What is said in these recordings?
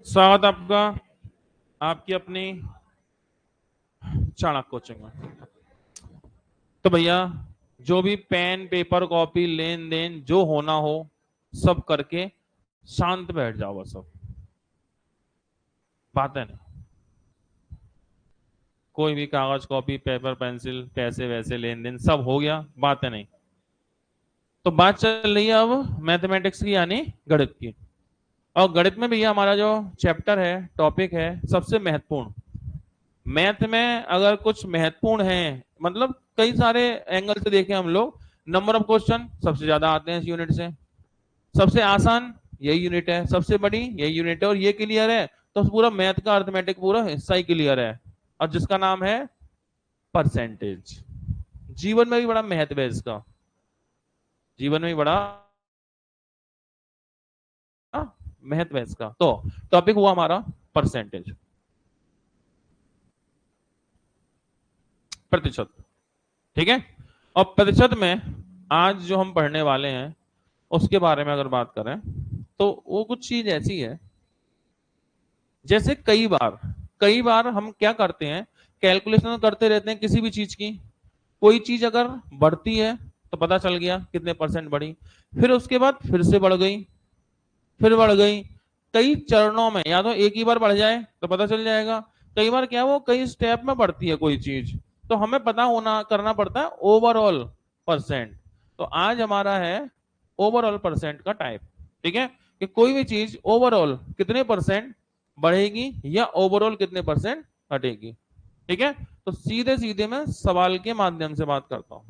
स्वागत आपका आपकी अपनी चाणक्य कोचिंग में। तो भैया जो भी पेन पेपर कॉपी लेन देन जो होना हो सब करके शांत बैठ जाओ बस। सब बात है नहीं, कोई भी कागज कॉपी पेपर पेंसिल पैसे वैसे लेन देन सब हो गया, बात है नहीं। तो बात चल रही है अब मैथमेटिक्स की यानी गणित की। और गणित में भैया हमारा जो चैप्टर है टॉपिक है सबसे महत्वपूर्ण। मैथ में अगर कुछ महत्वपूर्ण है मतलब कई सारे एंगल से देखें हम लोग, नंबर ऑफ क्वेश्चन सबसे ज्यादा आते हैं इस यूनिट से। सबसे आसान यही यूनिट है, सबसे बड़ी यही यूनिट है, और ये क्लियर है तो पूरा मैथ का अर्थमेटिक पूरा हिस्सा ही क्लियर है। और जिसका नाम है परसेंटेज। जीवन में भी बड़ा महत्व है इसका, जीवन में भी बड़ा महत्व है इसका। तो टॉपिक हुआ हमारा परसेंटेज, प्रतिशत। ठीक है। और प्रतिशत में आज जो हम पढ़ने वाले हैं उसके बारे में अगर बात करें तो वो कुछ चीज ऐसी है जैसे कई बार हम क्या करते हैं, कैलकुलेशन करते रहते हैं किसी भी चीज की। कोई चीज अगर बढ़ती है तो पता चल गया कितने परसेंट बढ़ी, फिर उसके बाद फिर से बढ़ गई, फिर बढ़ गई। कई चरणों में, या तो एक ही बार बढ़ जाए तो पता चल जाएगा, कई बार क्या वो कई स्टेप में बढ़ती है कोई चीज, तो हमें पता होना करना पड़ता है ओवरऑल परसेंट। तो आज हमारा है ओवरऑल परसेंट का टाइप। ठीक है, कि कोई भी चीज ओवरऑल कितने परसेंट बढ़ेगी या ओवरऑल कितने परसेंट घटेगी। ठीक है, तो सीधे सीधे मैं सवाल के माध्यम से बात करता हूं।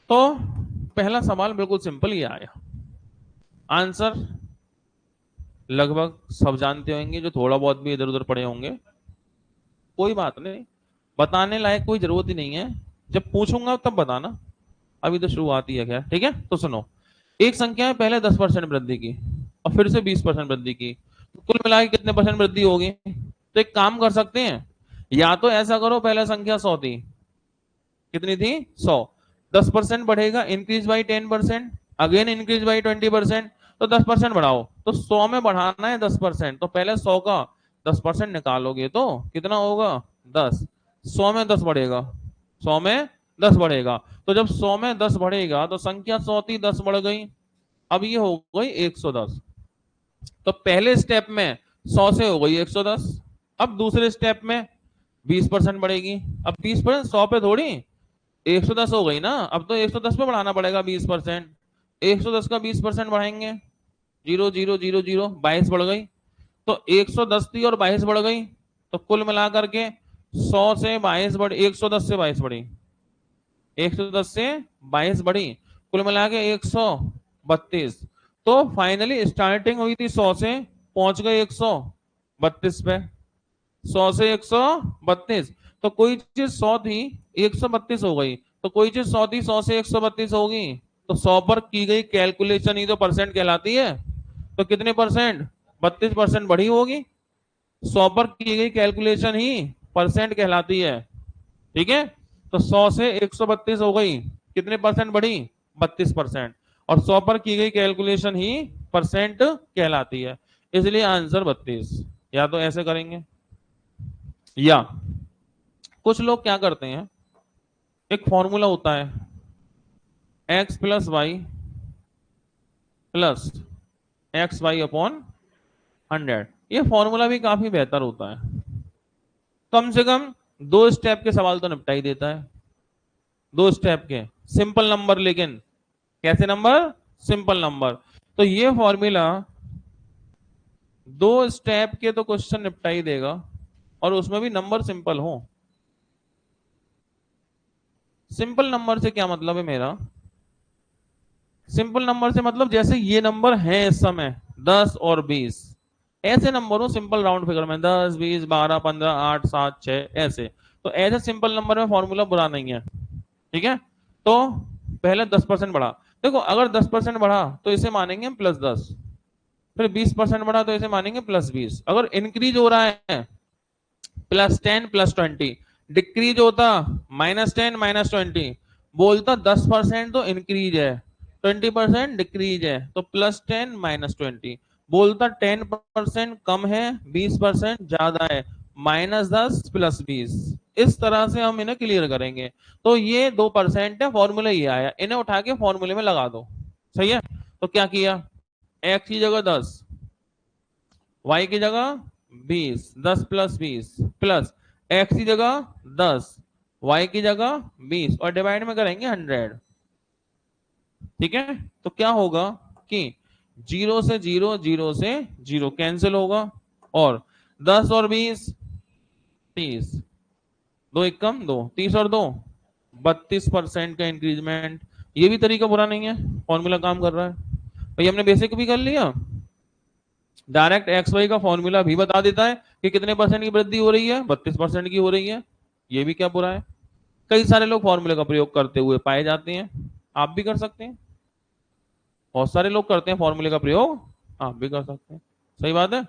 तो पहला सवाल बिल्कुल सिंपल ही आया, आंसर लगभग सब जानते होंगे, जो थोड़ा बहुत भी इधर उधर पड़े होंगे। कोई बात नहीं, बताने लायक कोई जरूरत ही नहीं है, जब पूछूंगा तब बताना, अभी तो शुरुआत ही है। खैर ठीक है, तो सुनो। एक संख्या में पहले 10% वृद्धि की और फिर से 20% वृद्धि की, तो कुल मिला के कितने परसेंट वृद्धि होगी। तो एक काम कर सकते हैं, या तो ऐसा करो, पहले संख्या 100 थी, कितनी थी 100, 10% बढ़ेगा, increase by 10%, again increase by 20%, तो 10% बढ़ाओ। तो 100 में बढ़ाना है 10%, तो पहले 100 का 10% निकालोगे तो कितना होगा 10। 100 में 10 बढ़ेगा, 100 में 10 बढ़ेगा, तो जब 100 में 10 बढ़ेगा तो संख्या 100 थी 10 बढ़ गई, अब ये हो गई 110। तो पहले स्टेप में 100 से हो गई 110। अब दूसरे स्टेप में 20% बढ़ेगी, अब 20% 100 पे थोड़ी 110 हो गई ना, अब तो 110 पे बढ़ाना पड़ेगा 20%। 110 का 20% बढ़ाएंगे, 0 0 0 0, 22 बढ़ गई। तो 110 थी और 22 बढ़ गई, तो कुल मिलाकर के 100 से 22 बढ़ी, 110 से 22 बढ़ी, 110 से 22 बढ़ी, कुल मिला के 132। तो फाइनली स्टार्टिंग हुई थी 100 से, पहुंच गए 132 पे, 100 से 132। तो कोई चीज 100 थी 132 हो गई, तो कोई चीज 100 थी 100 से 132 होगी, तो 100 पर की गई कैलकुलेशन ही तो परसेंट कहलाती है। तो कितने परसेंट, 32% बढ़ी होगी। 100 पर की गई कैलकुलेशन ही परसेंट कहलाती है। ठीक है, तो 100 से 132 हो गई, कितने परसेंट बढ़ी 32%, और 100 पर की गई कैलकुलेशन ही परसेंट कहलाती है, इसलिए आंसर 32। या तो ऐसे करेंगे, या कुछ लोग क्या करते हैं, एक फॉर्मूला होता है x plus Y plus X Y upon 100। ये फॉर्मूला भी काफी बेहतर होता है, कम से कम दो स्टेप के सवाल तो निपटा ही देता है। दो स्टेप के सिंपल नंबर, लेकिन कैसे नंबर, सिंपल नंबर। तो ये फॉर्मूला दो स्टेप के तो क्वेश्चन निपटा ही देगा, और उसमें भी नंबर सिंपल हो। सिंपल नंबर से क्या मतलब है मेरा, सिंपल नंबर से मतलब जैसे ये नंबर है इस समय 10 और 20, ऐसे नंबर हो सिंपल राउंड फिगर में, 10 20 12 15 8 7 6 ऐसे। तो ऐसे सिंपल नंबर में फॉर्मूला बुरा नहीं है। ठीक है, तो पहले 10% बढ़ा, देखो अगर 10% बढ़ा तो इसे मानेंगे हम +10, फिर 20% बढ़ा तो इसे मानेंगे +20। अगर इंक्रीज हो रहा है +10 +20, डिक्रीज होता -10 -20, बोलता 10% तो इंक्रीज है 20% डिक्रीज है, तो +10 -20, बोलता 10% कम है, 20% ज्यादा है, -10 +20। इस तरह से हम इन्हें क्लियर करेंगे। तो ये 2% है, फॉर्मूला ये आया, इन्हें उठा के फॉर्मूले में लगा दो। सही है। तो क्या किया, x की जगह 10, y की जगह 20, 10 + 20 प्लस x की जगह 10, y की जगह 20 और डिवाइड में करेंगे 100। ठीक है। तो क्या होगा कि 0 से 0, 0 से 0 कैंसिल होगा, और 10 और 20 30, 2 एक कम 2, 30 और 2 32% का इंक्रीजमेंट। ये भी तरीका बुरा नहीं है, फॉर्मूला काम कर रहा है भाई। हमने बेसिक भी कर लिया, डायरेक्ट एक्स वाई का फॉर्मूला भी बता देता है कि कितने परसेंट की वृद्धि हो रही है, 32% की हो रही है। ये भी क्या बुरा है। कई सारे लोग फॉर्मूले का प्रयोग करते हुए पाए जाते हैं, आप भी कर सकते हैं। बहुत सारे लोग करते हैं फॉर्मूले का प्रयोग, आप भी कर सकते हैं। सही बात है।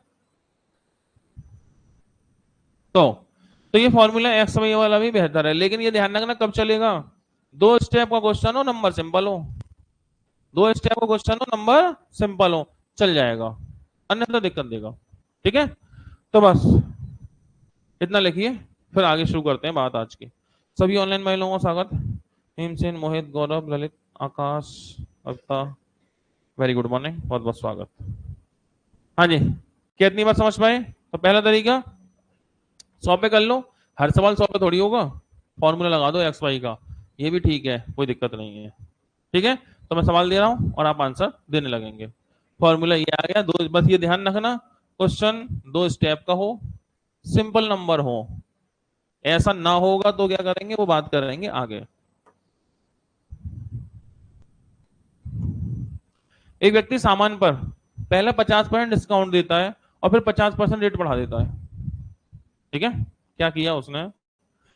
तो तो ये फॉर्मूला एक्स वाई वाला भी बेहतर है, लेकिन ये ध्यान रखना कब चलेगा, 2 स्टेप का क्वेश्चन हो, नंबर सिंपल हो। 2 स्टेप का क्वेश्चन हो, नंबर सिंपल हो, चल जाएगा, अन्यथा दिक्कत देगा। ठीक है। तो बस इतना लिखिए, फिर आगे शुरू करते हैं बात आज की। सभी ऑनलाइन महिलाओं का स्वागत। हेमसेन, मोहित, गौरव, ललित, आकाश, अविता, वेरी गुड मॉर्निंग, बहुत बहुत स्वागत। हाँ जी, कितनी बार समझ पाए। तो पहला तरीका 100 पे कर लो, हर सवाल 100 पे थोड़ी होगा, फॉर्मूला लगा दो एक्स वाई का, ये भी ठीक है, कोई दिक्कत नहीं है। ठीक है। तो मैं सवाल दे रहा हूं और आप आंसर देने लगेंगे। फॉर्मूला ये आ गया, दो, बस ये ध्यान रखना, क्वेश्चन 2 स्टेप का हो, सिंपल नंबर हो। ऐसा ना होगा तो क्या करेंगे, वो बात करेंगे आगे। एक व्यक्ति सामान पर पहले 50% डिस्काउंट देता है और फिर 50% रेट बढ़ा देता है। ठीक है। क्या किया उसने,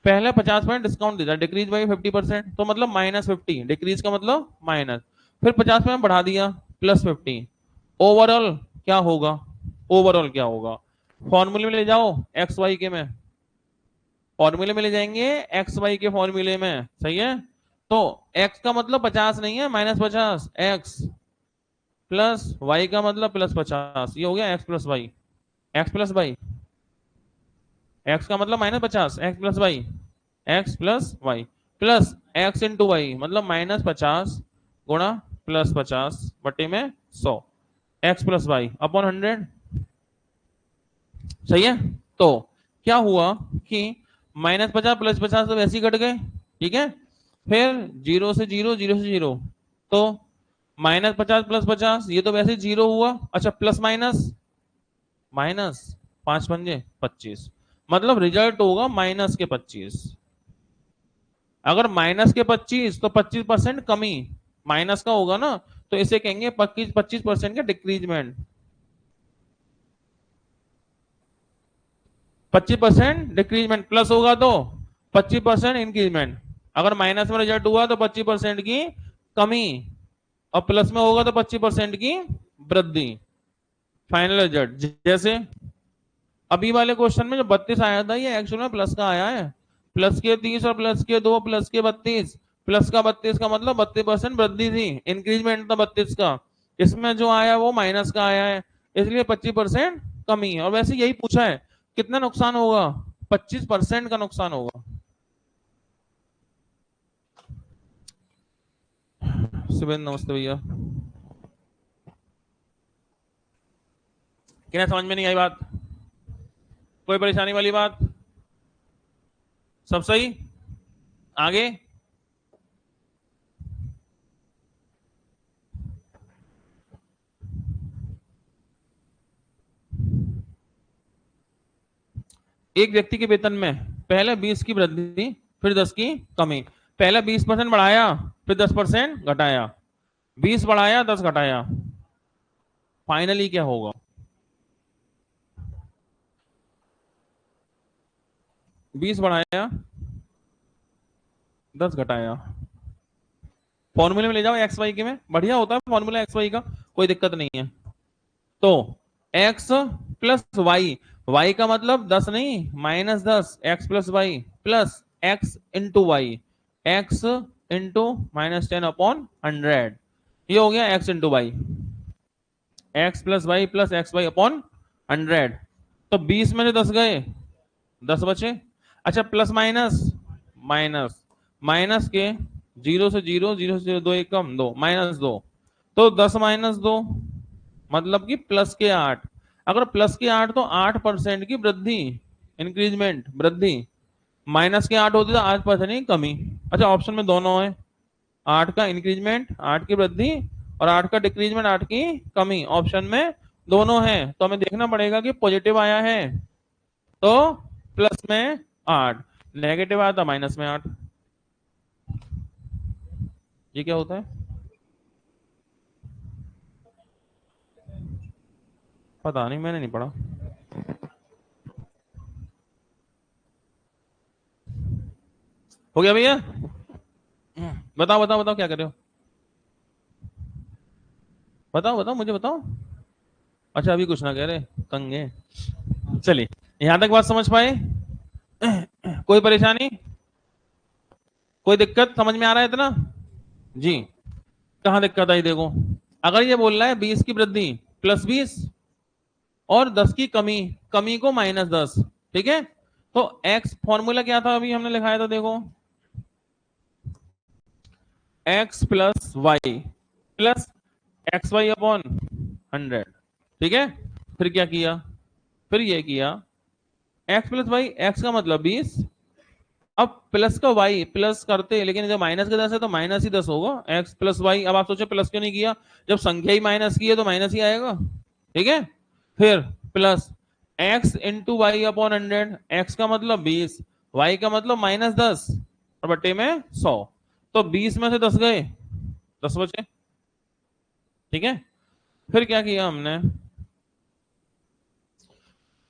पहले 50% डिस्काउंट देता है, डिक्रीज बाई 50%, तो मतलब -50, डिक्रीज का मतलब माइनस, फिर 50% बढ़ा दिया, +50। ओवरऑल क्या होगा, ओवरऑल क्या होगा, फॉर्मूले में ले जाओ एक्स वाई के में, फॉर्मूले में ले जाएंगे एक्स वाई के फॉर्मूले में। सही है। तो x का मतलब 50 नहीं है, -50, x प्लस y का मतलब +50, ये हो गया x plus Y, x plus Y, x का मतलब -50, x plus Y, x plus Y plus x into Y मतलब -50 गुणा +50 बटे में 100, x प्लस वाई अपॉन 100। सही है। तो क्या हुआ कि -50 +50 तो वैसे ही कट गए। ठीक है। फिर 0 से 0, 0 से 0, तो -50 +50, ये तो वैसे 0 हुआ। अच्छा, प्लस माइनस माइनस, 5×5 = 25, मतलब रिजल्ट होगा -25। अगर -25 तो 25% कमी, माइनस का होगा ना, तो इसे कहेंगे 25% का डिक्रीजमेंट। 25% डिक्रीजमेंट, प्लस होगा तो 25% इंक्रीजमेंट। अगर माइनस में रिजल्ट हुआ तो 25% की कमी, और प्लस में होगा तो 25% की वृद्धि। फाइनल रिजल्ट जैसे अभी वाले क्वेश्चन में जो 32 आया था, ये एक्चुअल में प्लस का आया है, प्लस के 30 और प्लस के 2 प्लस के 32, प्लस का 32 का मतलब 32% वृद्धि थी, इंक्रीजमेंट था 32 का। इसमें जो आया वो माइनस का आया है, इसलिए 25% कमी है। और वैसे यही पूछा है, कितना नुकसान होगा, 25% का नुकसान होगा। सुबह नमस्ते भैया, क्या समझ में नहीं आई बात, कोई परेशानी वाली बात, सब सही। आगे एक व्यक्ति के वेतन में पहले 20 की वृद्धि, फिर 10 की कमी, पहले 20% बढ़ाया, फिर 10% घटाया, 20 बढ़ाया 10 घटाया, फाइनली क्या होगा, 20 बढ़ाया 10 घटाया, फॉर्मूले में ले जाओ एक्स वाई के में, बढ़िया होता है फॉर्मूला एक्स वाई का, कोई दिक्कत नहीं है। तो x प्लस वाई, वाई का मतलब 10 नहीं, -10, x plus Y plus x into Y, x into -10 upon 100, ये हो गया x into Y. X plus Y plus X Y upon 100। तो 20 में से 10 गए, 10 बचे। अच्छा प्लस माइनस, माइनस माइनस के, 0 से 0, 0 से 0, 2 एक कम, 2 माइनस 2, तो 10 माइनस 2 मतलब कि प्लस के 8। अगर प्लस के 8 तो 8% की वृद्धि, इंक्रीजमेंट, वृद्धि। माइनस के 8 होती तो 8% की कमी। अच्छा ऑप्शन में दोनों है, 8 का इंक्रीजमेंट 8 की वृद्धि और 8 का डिक्रीजमेंट 8 की कमी, ऑप्शन में दोनों है। तो हमें देखना पड़ेगा कि पॉजिटिव आया है तो प्लस में 8, नेगेटिव आया था माइनस में 8। ये क्या होता है पता नहीं, मैंने नहीं पढ़ा। हो गया भैया? बताओ बताओ बताओ क्या कर रहे हो, बताओ बताओ मुझे बताओ। अच्छा अभी कुछ ना कह रहे, कंगे। चलिए, यहां तक बात समझ पाए? कोई परेशानी, कोई दिक्कत समझ में आ रहा है इतना? जी। कहाँ दिक्कत आई देखो, अगर ये बोल रहा है 20 की वृद्धि प्लस 20 और 10 की कमी, कमी को -10, ठीक है। तो x फॉर्मूला क्या था अभी हमने लिखाया था देखो, x plus Y plus X Y upon 100, ठीक है। फिर क्या किया, फिर ये किया x प्लस वाई, एक्स का मतलब 20, अब प्लस का y प्लस करते, लेकिन जब माइनस का 10 है तो माइनस ही 10 होगा। x प्लस वाई, अब आप सोचे प्लस क्यों नहीं किया, जब संख्या ही माइनस की है तो माइनस ही आएगा, ठीक है। फिर plus x into Y upon 100, X का मतलब 20, y का मतलब -10 और बट्टे में 100। तो 20 में से 10 गए, 10 बचे, ठीक है। फिर क्या किया हमने,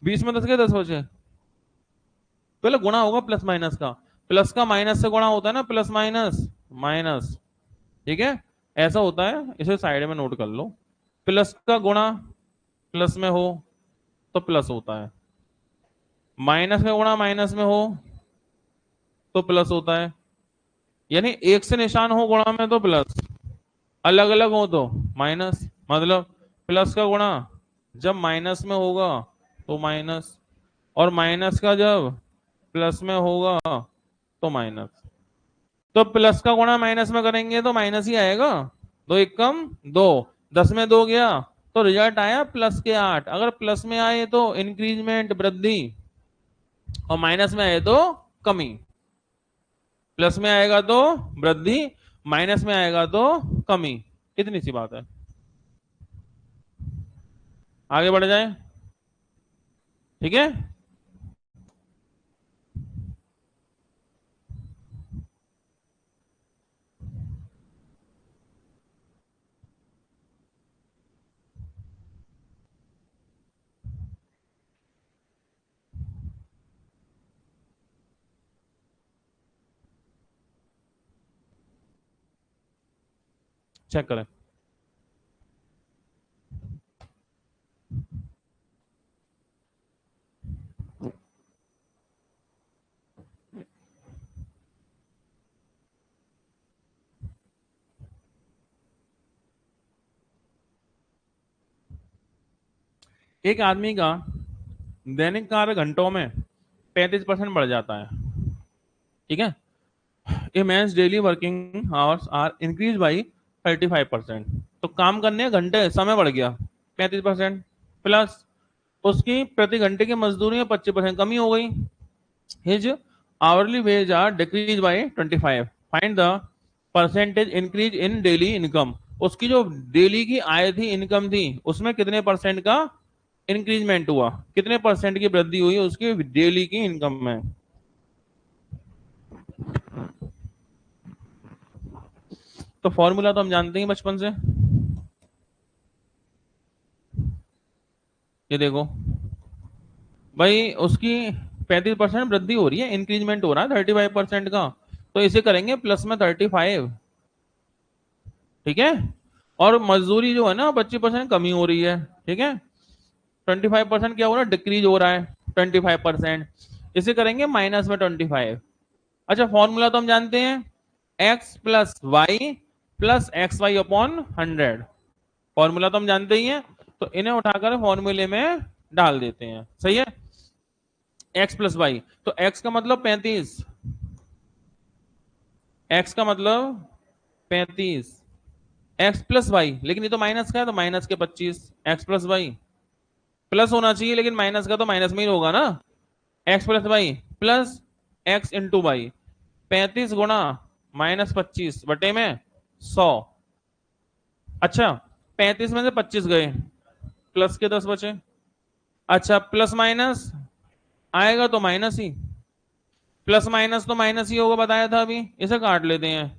20 में 10 गए, 10 बचे, पहले गुणा होगा प्लस माइनस का, प्लस का माइनस से गुणा होता है ना, प्लस माइनस माइनस, ठीक है। ऐसा होता है, इसे साइड में नोट कर लो। प्लस का गुणा प्लस में हो तो प्लस होता है, माइनस का गुणा माइनस में हो तो प्लस होता है। यानी एक से निशान हो गुणा में तो प्लस, अलग अलग हो तो माइनस। मतलब प्लस का गुणा जब माइनस में होगा तो माइनस, और माइनस का जब प्लस में होगा तो माइनस। तो प्लस का गुणा माइनस में करेंगे तो माइनस ही आएगा, 2 एक कम 2, 10 में 2 गया तो रिजल्ट आया प्लस के 8। अगर प्लस में आए तो इंक्रीजमेंट, वृद्धि, और माइनस में आए तो कमी। प्लस में आएगा तो वृद्धि, माइनस में आएगा तो कमी, इतनी सी बात है। आगे बढ़ जाए, ठीक है। चेक करें, एक आदमी का दैनिक कार्य घंटों में 35% बढ़ जाता है, ठीक है। A man's daily working hours are increase by 35%। तो काम करने का घंटे समय बढ़ गया 35%, प्लस उसकी प्रति घंटे की मजदूरी में 25% कमी हो गई। His hourly wage are decrease by 25। Find the percentage increase in daily income. उसकी जो डेली की आय थी, इनकम थी, उसमें कितने परसेंट का इंक्रीजमेंट हुआ, कितने परसेंट की वृद्धि हुई उसकी डेली की इनकम में। तो फॉर्मूला तो हम जानते हैं बचपन से, ये देखो भाई, उसकी 35% वृद्धि हो रही है, इंक्रीजमेंट हो रहा है 35% का, तो इसे करेंगे प्लस में 35, ठीक है। और मजदूरी जो है ना 25% कमी हो रही है, ठीक है। 25% क्या हो रहा है, डिक्रीज हो रहा है 25%, इसे करेंगे माइनस में 25। अच्छा फॉर्मूला तो हम जानते हैं, X plus Y plus X Y upon 100, formula तो हम जानते ही हैं। तो इन्हें उठाकर फॉर्मूले में डाल देते हैं। सही है। x प्लस वाई, तो x का मतलब 35, x का मतलब 35, x प्लस वाई, लेकिन ये तो माइनस का है तो माइनस के 25, x प्लस वाई प्लस होना चाहिए, लेकिन माइनस का तो माइनस में ही होगा ना। x plus Y plus x into Y, 35 गुणा -25 बटे में 100। अच्छा, 35 में से 25 गए, प्लस के 10 बचे। अच्छा, प्लस माइनस आएगा तो माइनस ही, प्लस माइनस तो माइनस ही होगा, बताया था अभी। इसे काट लेते हैं,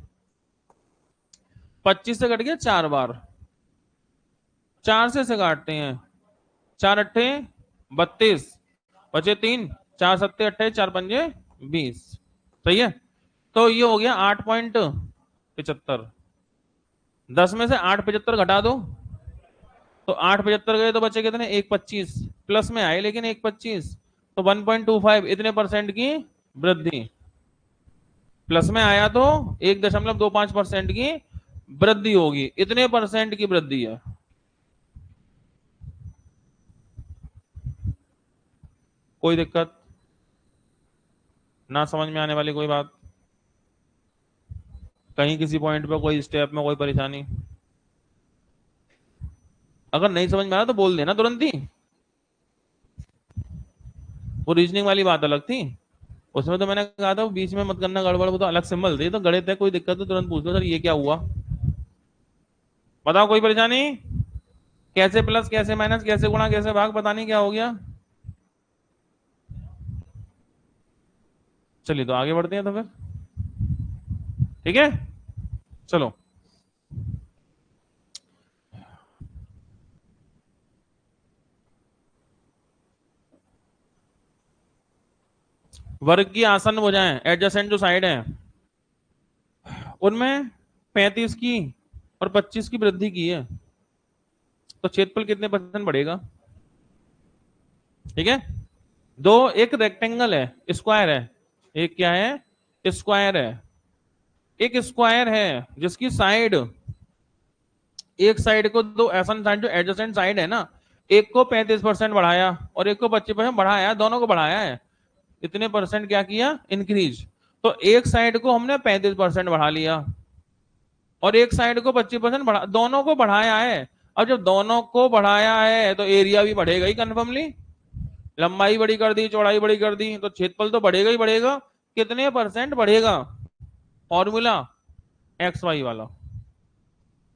25 से कट गया 4 बार, 4 से इसे काटते हैं, 4 अट्ठे 32, बचे 3, 4 सत्ते 28, 4 पंजे 20। सही है। तो ये हो गया 8.75। 10 में से 8.75 घटा दो, तो 8.75 गए तो बचे कितने, 1.25, प्लस में आए लेकिन 1.25, तो 1.25 इतने परसेंट की वृद्धि। प्लस में आया तो 1.25% की वृद्धि होगी, इतने परसेंट की वृद्धि है। कोई दिक्कत ना, समझ में आने वाली कोई बात, कहीं किसी पॉइंट पे कोई स्टेप में कोई परेशानी? अगर नहीं समझ में आ रहा तो बोल देना तुरंत ही। वो रीजनिंग वाली बात अलग थी, उसमें तो मैंने कहा था वो बीच में मत करना गड़बड़, वो तो अलग सिंबल थे, तो गणित है, कोई दिक्कत तो तुरंत पूछ लो सर ये क्या हुआ। बताओ कोई परेशानी? कैसे प्लस, कैसे माइनस, कैसे गुणा, कैसे भाग, पता नहीं क्या हो गया। चलिए तो आगे बढ़ते हैं तो फिर, ठीक है, चलो। वर्ग की आसन्न भुजाएं, एडजेसेंट जो साइड है, उनमें 35 की और 25 की वृद्धि की है, तो क्षेत्रफल कितने परसेंट बढ़ेगा? ठीक है। दो, एक रेक्टेंगल है, स्क्वायर है, एक क्या है, स्क्वायर है। एक स्क्वायर है जिसकी साइड, एक साइड को, दो ऐसा साइड जो एडजेसेंट साइड है ना, एक को 35% बढ़ाया और एक को 25% बढ़ाया, दोनों को बढ़ाया है, इतने परसेंट क्या किया, इंक्रीज। तो एक साइड को हमने 35% बढ़ा लिया और एक साइड को 25% बढ़ा, दोनों को बढ़ाया है। अब जब दोनों को बढ़ाया है तो एरिया भी बढ़ेगा ही कन्फर्मली, लंबाई बड़ी कर दी, चौड़ाई बड़ी कर दी, तो क्षेत्रफल तो बढ़ेगा ही बढ़ेगा। कितने परसेंट बढ़ेगा? फॉर्मूला एक्स वाई वाला।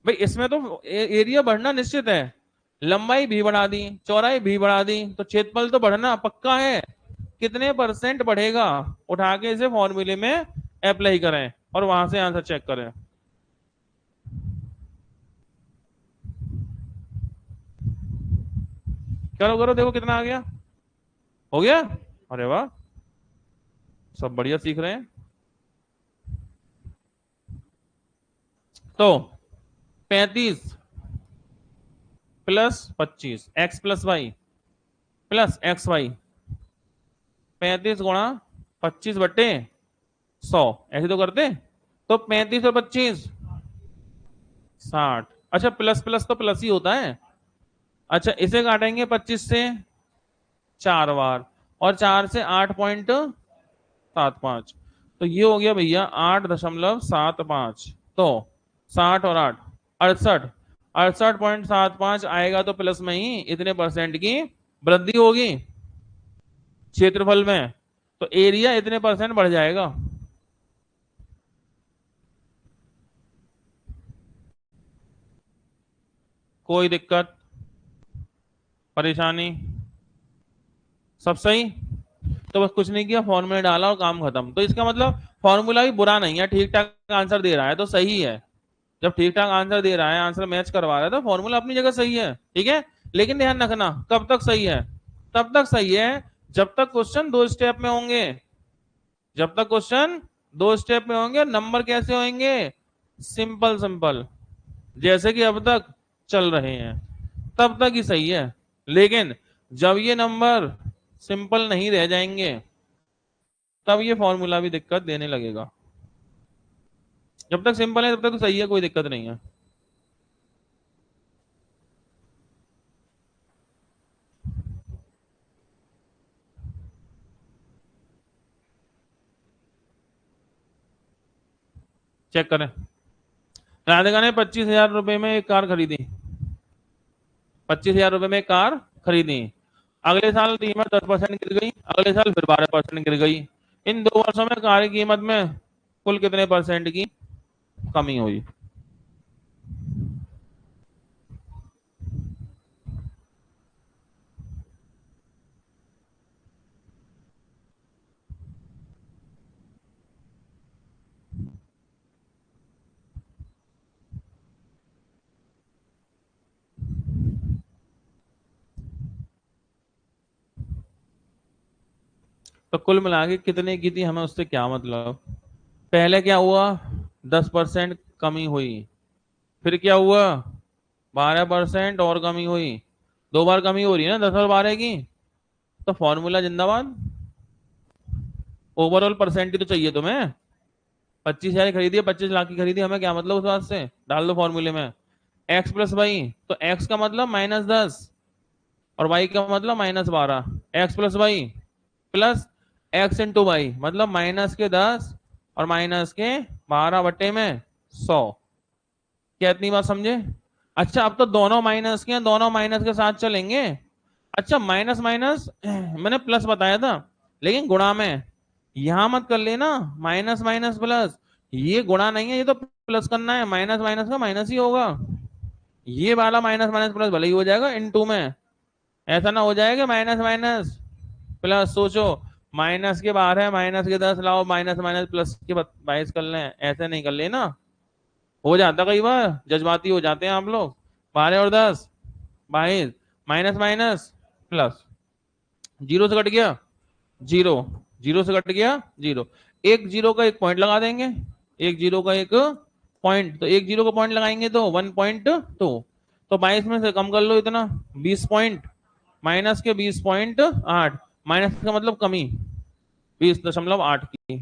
भाई इसमें तो एरिया बढ़ना निश्चित है, लंबाई भी बढ़ा दी, चौड़ाई भी बढ़ा दी, तो क्षेत्रफल तो बढ़ना पक्का है। कितने परसेंट बढ़ेगा, उठा के इसे फॉर्मूले में अप्लाई करें और वहां से आंसर चेक करें। करो करो, देखो कितना आ गया, हो गया। अरे वाह, सब बढ़िया सीख रहे हैं। तो 35 plus 25, X plus Y plus X Y, 35 गुणा 25 बट्टे 100, ऐसे तो करते। तो 35 और 25 60। अच्छा, प्लस प्लस तो प्लस ही होता है। अच्छा, इसे काटेंगे 25 से 4 बार, और 4 से 8.75, तो ये हो गया भैया 8.75। तो 60 और 8 68, 68.75 आएगा, तो प्लस में ही इतने परसेंट की वृद्धि होगी क्षेत्रफल में, तो एरिया इतने परसेंट बढ़ जाएगा। कोई दिक्कत परेशानी, सब सही। तो बस कुछ नहीं किया, फॉर्मूला डाला और काम खत्म। तो इसका मतलब फॉर्मूला भी बुरा नहीं है, ठीक ठाक आंसर दे रहा है तो सही है। जब ठीक ठाक आंसर दे रहा है, आंसर मैच करवा रहा है, तो फॉर्मूला अपनी जगह सही है, ठीक है। लेकिन ध्यान रखना, कब तक सही है? तब तक सही है जब तक क्वेश्चन दो स्टेप में होंगे, जब तक क्वेश्चन दो स्टेप में होंगे। नंबर कैसे होंगे? सिंपल सिंपल, जैसे कि अब तक चल रहे हैं, तब तक ही सही है। लेकिन जब ये नंबर सिंपल नहीं रह जाएंगे, तब ये फॉर्मूला भी दिक्कत देने लगेगा। जब तक सिंपल है तब तक तो सही है, कोई दिक्कत नहीं है। चेक करें। राधिका ने 25,000 रुपए में एक कार खरीदी, 25,000 रुपए में एक कार खरीदी। अगले साल कीमत 10% गिर गई, अगले साल फिर 12% गिर गई। इन 2 वर्षों में कार की कीमत में कुल कितने परसेंट की कमी हुई? तो कुल मिला के कितने की थी, हमें उससे क्या मतलब। पहले क्या हुआ, 10% कमी हुई, फिर क्या हुआ, 12% और कमी हुई। 2 बार कमी हो रही है ना 10 और 12 की, तो फॉर्मूला जिंदाबाद। ओवरऑल परसेंट ही तो चाहिए तुम्हें। 25,000 खरीदी है, 25 लाख की खरीदी, हमें क्या मतलब उस बात से, डाल दो फॉर्मूले में। एक्स प्लस वाई, तो एक्स का मतलब -10 और वाई का मतलब -12। X plus Y plus X into Y मतलब -10 और -12/100। क्या इतनी बात समझे? अच्छा अब तो दोनों माइनस के हैं, दोनों माइनस के साथ चलेंगे। अच्छा माइनस माइनस मैंने प्लस बताया था, लेकिन गुणा में यहां मत कर लेना, माइनस माइनस प्लस। ये गुणा नहीं है, ये तो प्लस करना है, माइनस माइनस का माइनस ही होगा। ये वाला माइनस माइनस प्लस भले ही हो जाएगा इनटू में, ऐसा ना हो जाएगा माइनस माइनस प्लस। सोचो, माइनस के बाहर है, माइनस के 10 लाओ, माइनस माइनस प्लस के 22 कर लें, ऐसे नहीं कर लेना। हो जाता कई बार, जज्बाती हो जाते हैं आप लोग। 12 और 10 22, माइनस माइनस प्लस, जीरो से कट गया जीरो, जीरो से कट गया जीरो। एक जीरो का एक पॉइंट लगा देंगे, एक जीरो का एक पॉइंट, तो एक जीरो का पॉइंट लगाएंगे तो 1.2। तो 22 में से कम कर लो इतना, 20 पॉइंट, माइनस के 20.8, माइनस का मतलब कमी 20.8 की।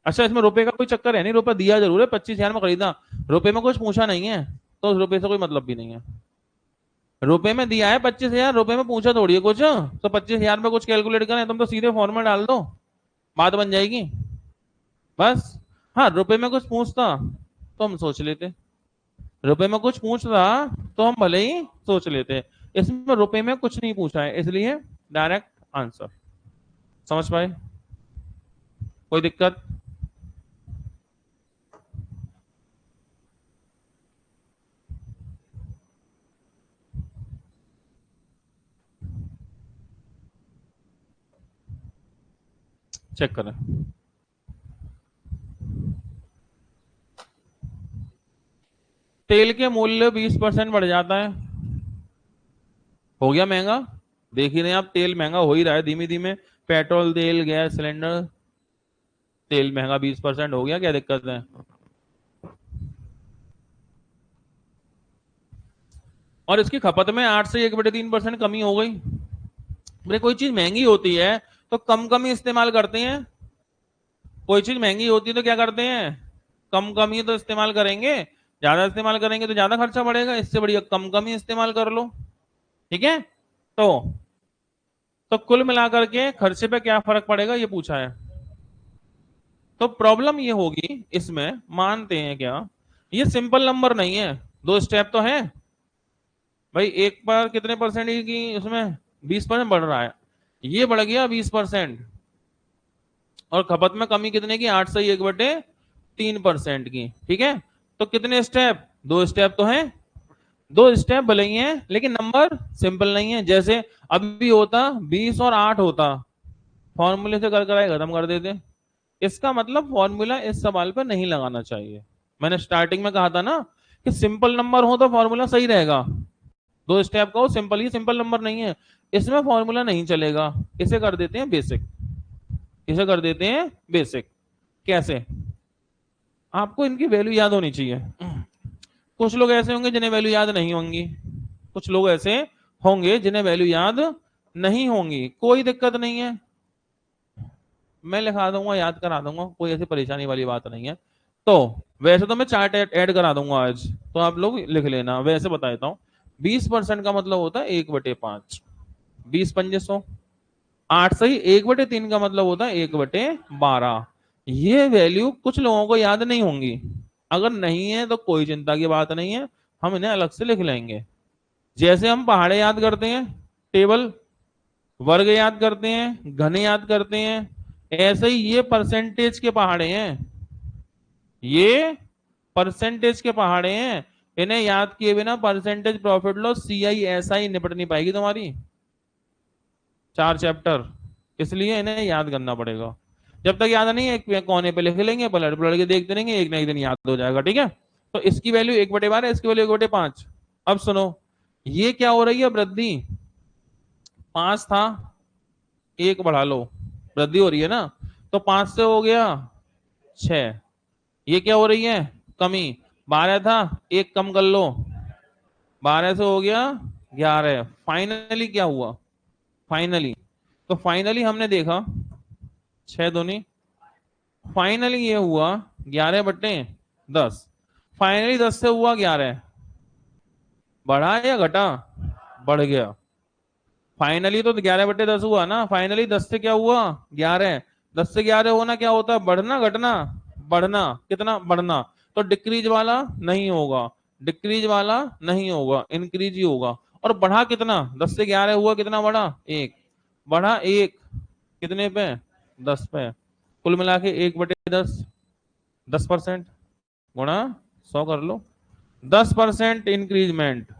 अच्छा इसमें रुपए का कोई चक्कर है नहीं, रुपए दिया जरूर है, 25,000 में खरीदा, रुपए में कुछ पूछा नहीं है, तो उस रुपए से कोई मतलब भी नहीं है। रुपए में दिया है 25,000, रुपए में पूछा थोड़ी है कुछ, तो 25,000 में कुछ कैलकुलेट करें, तुम तो सीधे फॉर्मूला डाल दो, बात बन जाएगी बस। हाँ रुपए में कुछ पूछता तो हम सोच लेते, रुपए में कुछ पूछता तो हम भले ही सोच लेते। इसमें रुपए में कुछ नहीं पूछा है, इसलिए डायरेक्ट आंसर। समझ पाए? कोई दिक्कत? चेक करें। तेल के मूल्य 20% बढ़ जाता है, हो गया महंगा। देख ही रहे हैं आप, तेल महंगा हो ही रहा है धीमे धीमे, पेट्रोल तेल गैस सिलेंडर, तेल महंगा 20% हो गया, क्या दिक्कत है? और इसकी खपत में 8 से 1/3% कमी हो गई। भाई कोई चीज महंगी होती है तो कम कम ही इस्तेमाल करते हैं, कोई चीज महंगी होती है तो क्या करते हैं, कम कम ही तो इस्तेमाल करेंगे। ज्यादा इस्तेमाल करेंगे तो ज्यादा खर्चा बढ़ेगा, इससे बढ़िया कम कम ही इस्तेमाल कर लो। ठीक है, तो कुल मिलाकर के खर्चे पे क्या फर्क पड़ेगा ये पूछा है। तो प्रॉब्लम ये होगी इसमें, मानते हैं क्या, ये सिंपल नंबर नहीं है, 2 स्टेप तो है। भाई एक बार कितने परसेंट की उसमें 20% बढ़ रहा है, ये बढ़ गया 20%, और खपत में कमी कितने की, 8 से 1/3% की। ठीक है, तो कितने स्टेप, 2 स्टेप तो हैं, 2 स्टेप भले ही हैं लेकिन नंबर सिंपल नहीं है। जैसे अभी होता 20 और 8 होता, फॉर्मूले से कर कराए खत्म कर देते। इसका मतलब फॉर्मूला इस सवाल पर नहीं लगाना चाहिए। मैंने स्टार्टिंग में कहा था ना कि सिंपल नंबर हो तो फॉर्मूला सही रहेगा, 2 स्टेप का हो सिंपल, ही सिंपल नंबर नहीं है, इसमें फॉर्मूला नहीं चलेगा, इसे कर देते हैं बेसिक, इसे कर देते हैं बेसिक। कैसे? आपको इनकी वैल्यू याद होनी चाहिए। कुछ लोग ऐसे होंगे जिन्हें वैल्यू याद नहीं होंगी, कुछ लोग ऐसे होंगे जिन्हें वैल्यू याद नहीं होंगी, कोई दिक्कत नहीं है, मैं लिखा दूंगा, याद करा दूंगा, कोई ऐसी परेशानी वाली बात नहीं है। तो वैसे तो मैं चार्ट ऐड करा दूंगा आज, तो आप लोग लिख लेना। वैसे बता देता हूँ, 20% का मतलब होता है 1/5, 20 पंजे 100। 8 सही 1/3 का मतलब होता है 1/12, ये वैल्यू कुछ लोगों को याद नहीं होंगी, अगर नहीं है तो कोई चिंता की बात नहीं है, हम इन्हें अलग से लिख लेंगे। जैसे हम पहाड़े याद करते हैं, टेबल, वर्ग याद करते हैं, घन याद करते हैं, ऐसे ही ये परसेंटेज के पहाड़े हैं, ये परसेंटेज के पहाड़े हैं। इन्हें याद किए बिना परसेंटेज प्रॉफिट लॉस CISI निपट नहीं पाएगी तुम्हारी 4 चैप्टर, इसलिए इन्हें याद करना पड़ेगा। जब तक याद नहीं है एक कोने पे लिख लेंगे, पलट पलट के देखते रहेंगे, एक ना एक दिन याद हो जाएगा, ठीक है। तो इसकी वैल्यू 1/12, इसकी वैल्यू 1/5। अब सुनो, ये क्या हो रही है वृद्धि, 5 था, 1 बढ़ा लो, वृद्धि हो रही है ना, तो 5 से हो गया 6, ये क्या हो रही है, कमी, 12 था, 1 कम कर लो, 12 से हो गया 11। फाइनली क्या हुआ, फाइनली, तो फाइनली हमने देखा 6 दूनी, फाइनली ये हुआ 11/10। फाइनली 10 से हुआ 11, बढ़ा या घटा, बढ़ गया। फाइनली तो 11/10 हुआ ना, फाइनली 10 से क्या हुआ 11, 10 से 11 होना क्या होता है, बढ़ना घटना, बढ़ना, कितना बढ़ना, तो डिक्रीज वाला नहीं होगा, डिक्रीज वाला नहीं होगा, इंक्रीज ही होगा। और बढ़ा कितना, 10 से 11 हुआ, कितना बढ़ा 1, बढ़ा 1, कितने पे 10 पे, कुल मिला के 1/10, 10% गुणा 100 कर लो, 10% इंक्रीजमेंट।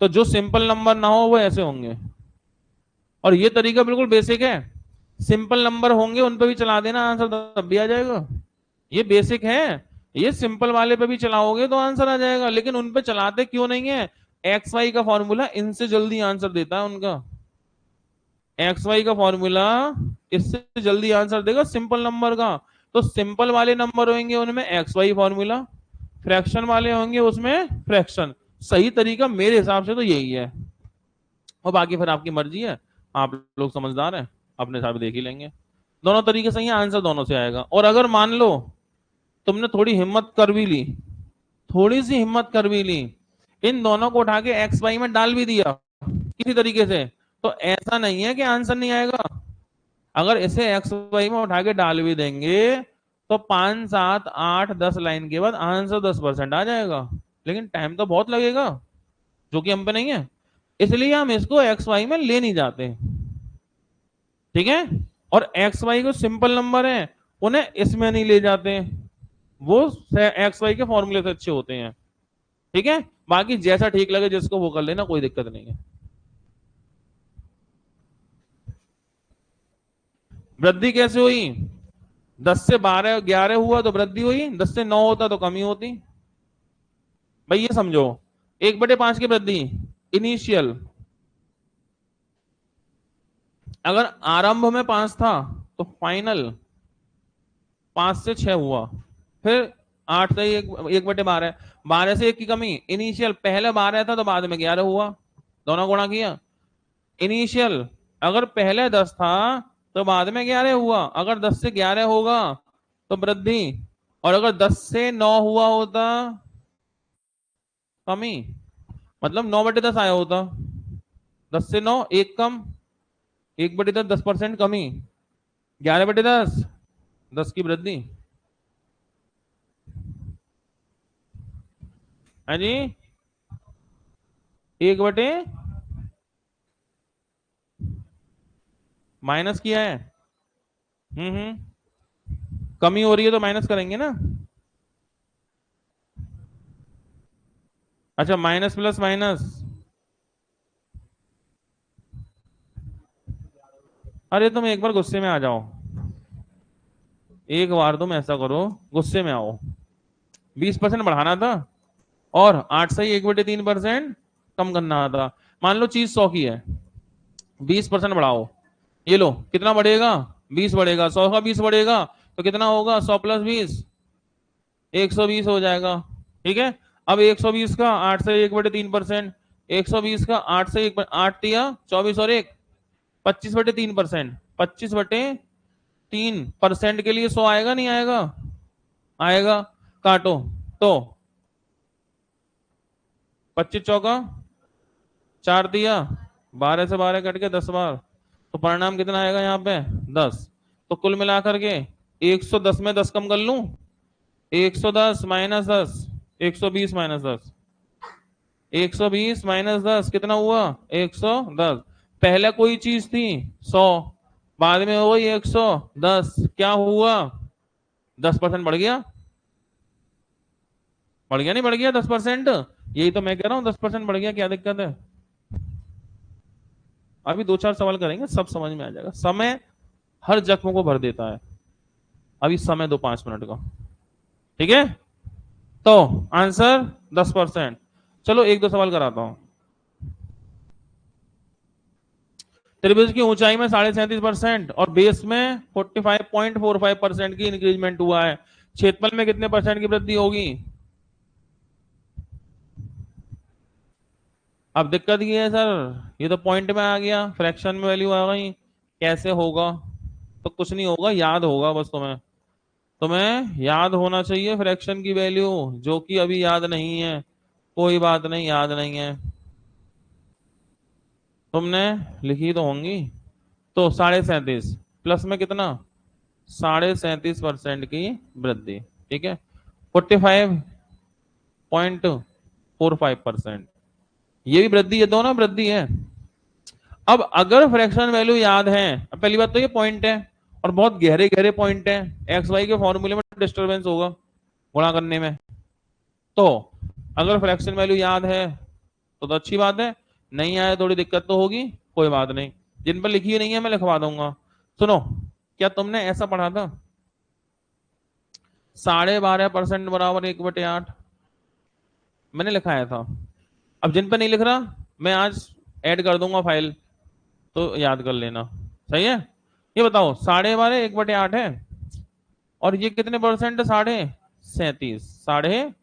तो जो सिंपल नंबर ना हो वो ऐसे होंगे, और ये तरीका बिल्कुल बेसिक है, सिंपल नंबर होंगे उन पे भी चला देना, आंसर तब भी आ जाएगा। ये बेसिक है, ये सिंपल वाले पे भी चलाओगे तो आंसर आ जाएगा, लेकिन उन पे चलाते क्यों नहीं है, XY का फॉर्मूला इनसे जल्दी आंसर देता है उनका, XY का फॉर्मूला इससे जल्दी आंसर देगा सिंपल नंबर का। तो सिंपल वाले नंबर होंगे उनमें XY फॉर्मूला, फ्रैक्शन वाले होंगे उसमें फ्रैक्शन। सही तरीका मेरे हिसाब से तो यही है, और बाकी फिर आपकी मर्जी है, आप लोग समझदार हैं, अपने हिसाब से देख ही लेंगे। दोनों तरीके सही है, आंसर दोनों से आएगा। और अगर मान लो तुमने थोड़ी हिम्मत कर भी ली, थोड़ी सी हिम्मत कर भी ली, इन दोनों को उठा के XY में डाल भी दिया किसी तरीके से, तो ऐसा नहीं है कि आंसर नहीं आएगा। अगर इसे XY में उठा के डाल भी देंगे तो 5, 7, 8, 10 लाइन के बाद आंसर 10% आ जाएगा, लेकिन टाइम तो बहुत लगेगा, जो कि हम पे नहीं है, इसलिए हम इसको XY में ले नहीं जाते, ठीक है। और XY को सिंपल नंबर है, उन्हें इसमें नहीं ले जाते, वो XY के फॉर्मूले से अच्छे होते हैं, ठीक है। बाकी जैसा ठीक लगे जिसको वो कर लेना, कोई दिक्कत नहीं है। वृद्धि कैसे हुई, 10 से 12 11 हुआ तो वृद्धि हुई, 10 से 9 होता तो कमी होती। भाई ये समझो, 1/5 की वृद्धि इनिशियल, अगर आरंभ में 5 था तो फाइनल 5 से 6 हुआ, फिर 8 से 1/12, 12 से 1 की कमी, इनिशियल पहले 12 था तो बाद में 11 हुआ, दोनों गुणा किया। इनिशियल अगर पहले 10 था तो बाद में 11 हुआ, अगर 10 से 11 होगा तो वृद्धि, और अगर 10 से 9 हुआ होता कमी, मतलब 9/10 आया होता, 10 से 9 एक कम, 1/10 10% कमी, 11/10 10 की वृद्धि, है जी, 1/, माइनस किया है, कमी हो रही है तो माइनस करेंगे ना। अच्छा, माइनस प्लस माइनस, अरे तुम एक बार गुस्से में आ जाओ, एक बार तुम ऐसा करो, गुस्से में आओ, 20% बढ़ाना था और 8 से ही 1/3% कम करना था। मान लो चीज 100 की है, 20% बढ़ाओ, ये लो कितना बढ़ेगा, 20 बढ़ेगा, 100 का 20 बढ़ेगा तो कितना होगा, 100 + 20, 120 हो जाएगा, ठीक है। अब 120 का 8 से 1/3%, 120 का 8 से 8 × 3 = 24 और 1 25/3%, 25/3% के लिए 100 आएगा नहीं आएगा, आएगा, काटो, तो 25 चौका 4 दिया, 12 से 12 कट के 10 बार, तो परिणाम कितना आएगा यहाँ पे 10, तो कुल मिलाकर के 110 में 10 कम कर लूं, 110 माइनस 10, 120 माइनस 10, 120 माइनस 10 कितना हुआ? 110। पहले कोई चीज थी 100, बाद में हो गई 110, क्या हुआ? 10% बढ़ गया, बढ़ गया नहीं बढ़ गया 10%? यही तो मैं कह रहा हूं, 10% बढ़ गया, क्या दिक्कत है? अभी दो चार सवाल करेंगे, सब समझ में आ जाएगा। समय हर जख्म को भर देता है। अभी समय दो 5 मिनट का, ठीक है? तो आंसर 10%। चलो एक दो सवाल कराता हूं। त्रिभुज की ऊंचाई में 37.5% और बेस में 45.45% की इंक्रीजमेंट हुआ है। क्षेत्रफल में कितने परसेंट की वृद्धि होगी? अब दिक्कत ये है सर, ये तो पॉइंट में आ गया, फ्रैक्शन में वैल्यू आ गई, कैसे होगा? तो कुछ नहीं होगा, याद होगा बस तुम्हें। तुम्हें याद होना चाहिए फ्रैक्शन की वैल्यू, जो कि अभी याद नहीं है। कोई बात नहीं, याद नहीं है, तुमने लिखी तो होंगी। तो 37.5 प्लस में कितना? 37.5% की वृद्धि, ठीक है। 45.45%, ये भी वृद्धि है, दोनों वृद्धि है। अब अगर फ्रैक्शन वैल्यू याद है, अब पहली बात तो ये पॉइंट है और बहुत गहरे गहरे पॉइंट है, एक्स वाई के फॉर्मूले में डिस्टरबेंस होगा गुणा करने में। तो अगर फ्रैक्शन वैल्यू याद है तो अच्छी बात है, नहीं आए थोड़ी दिक्कत तो होगी, कोई बात नहीं। जिन पर लिखी हुई नहीं है मैं लिखवा दूंगा। सुनो, क्या तुमने ऐसा पढ़ा था 12.5% बराबर 1/8? मैंने लिखाया था। अब जिन पर नहीं लिख रहा, मैं आज ऐड कर दूंगा फाइल, तो याद कर लेना। सही है? ये बताओ, 12.5 1/8 है, और ये कितने परसेंट है? 37.5।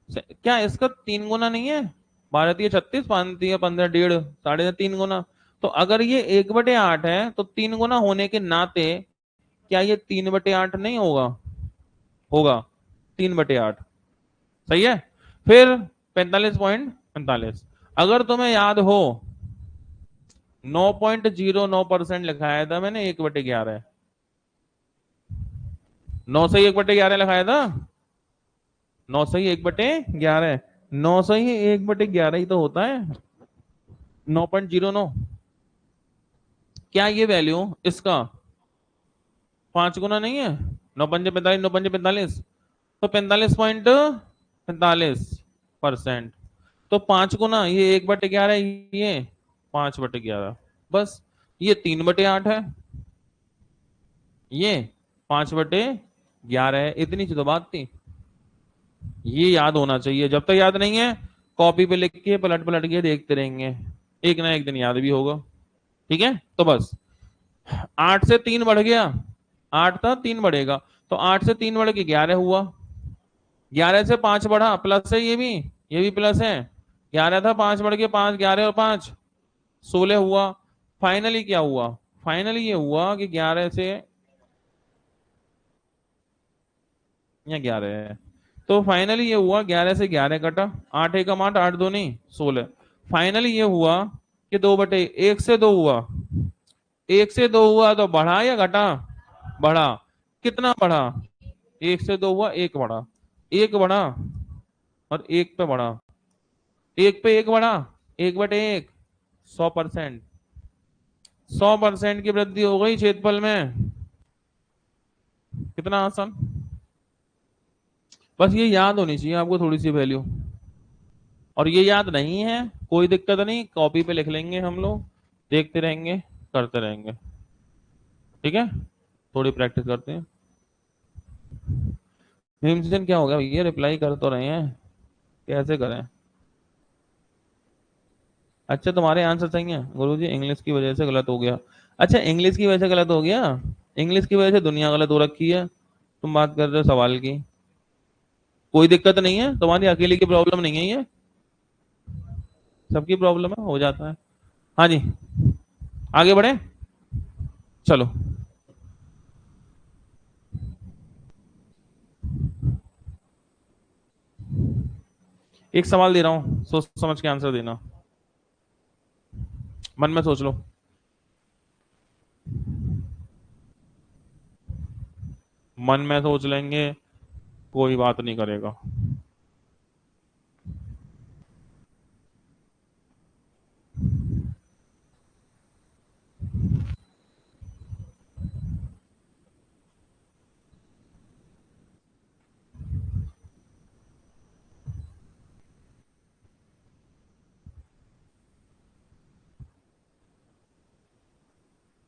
क्या इसका 3 गुना नहीं है? 12×3 = 36, 5×3 = 15, डेढ़, 3.5 गुना। तो अगर ये 1/8 है तो 3 गुना होने के नाते क्या ये 3/8 नहीं होगा? होगा, 3/8। सही है? फिर 45.45, अगर तुम्हें याद हो 9.09% लिखाया था मैंने 1/11। 9 से ही 1/11 लिखाया था, 9 से ही 1/11, 9 से ही 1/11 ही तो होता है, 9.09। क्या ये वैल्यू इसका 5 गुना नहीं है? 9×5 = 45, 9×5 = 45, तो 45.45%। तो 5 गुना, ये 1/11, ये 5/11, बस। ये 3/8 है, ये 5/11 है, इतनी सी तो बात थी। ये याद होना चाहिए, जब तक याद नहीं है कॉपी पे लिख के पलट पलट के देखते रहेंगे, एक ना एक दिन याद भी होगा। ठीक है? तो बस 8 से 3 बढ़ गया, 8 था 3 बढ़ेगा, तो 8 से 3 बढ़ के 11 हुआ, 11 से 5 बढ़ा, प्लस है ये भी प्लस है। 11 था, 5 बढ़ के 5, 11 और 5 16 हुआ। फाइनली क्या हुआ? फाइनली ये हुआ कि 11 से, या 11 है, तो फाइनली ये हुआ 11 से 11 कटा, 8 एकम 8, 8 दूनी 16। फाइनली ये हुआ कि 2/1 से 2 हुआ, 1 से 2 हुआ तो बढ़ा या घटा? बढ़ा। कितना बढ़ा? 1 से 2 हुआ, 1 बढ़ा, 1 बढ़ा, और 1 पे बढ़ा, 1 पे 1 बढ़ा, 1/1, 100%। 100% की वृद्धि हो गई क्षेत्रफल में। कितना आसान। बस ये याद होनी चाहिए आपको थोड़ी सी वैल्यू, और ये याद नहीं है कोई दिक्कत नहीं, कॉपी पे लिख लेंगे हम लोग, देखते रहेंगे, करते रहेंगे। ठीक है? थोड़ी प्रैक्टिस करते हैं। भीमसेन क्या हो गया भैया, रिप्लाई कर तो रहे हैं, कैसे करें? अच्छा, तुम्हारे आंसर सही है गुरुजी, इंग्लिश की वजह से गलत हो गया। अच्छा, इंग्लिश की वजह से गलत हो गया? इंग्लिश की वजह से दुनिया गलत हो रखी है, तुम बात कर रहे हो सवाल की। कोई दिक्कत नहीं है, तुम्हारी अकेले की प्रॉब्लम नहीं है ये, सबकी प्रॉब्लम है, हो जाता है। हाँ जी, आगे बढ़े, चलो। एक सवाल दे रहा हूं, सोच समझ के आंसर देना, मन में सोच लो। मन में सोच लेंगे, कोई बात नहीं करेगा।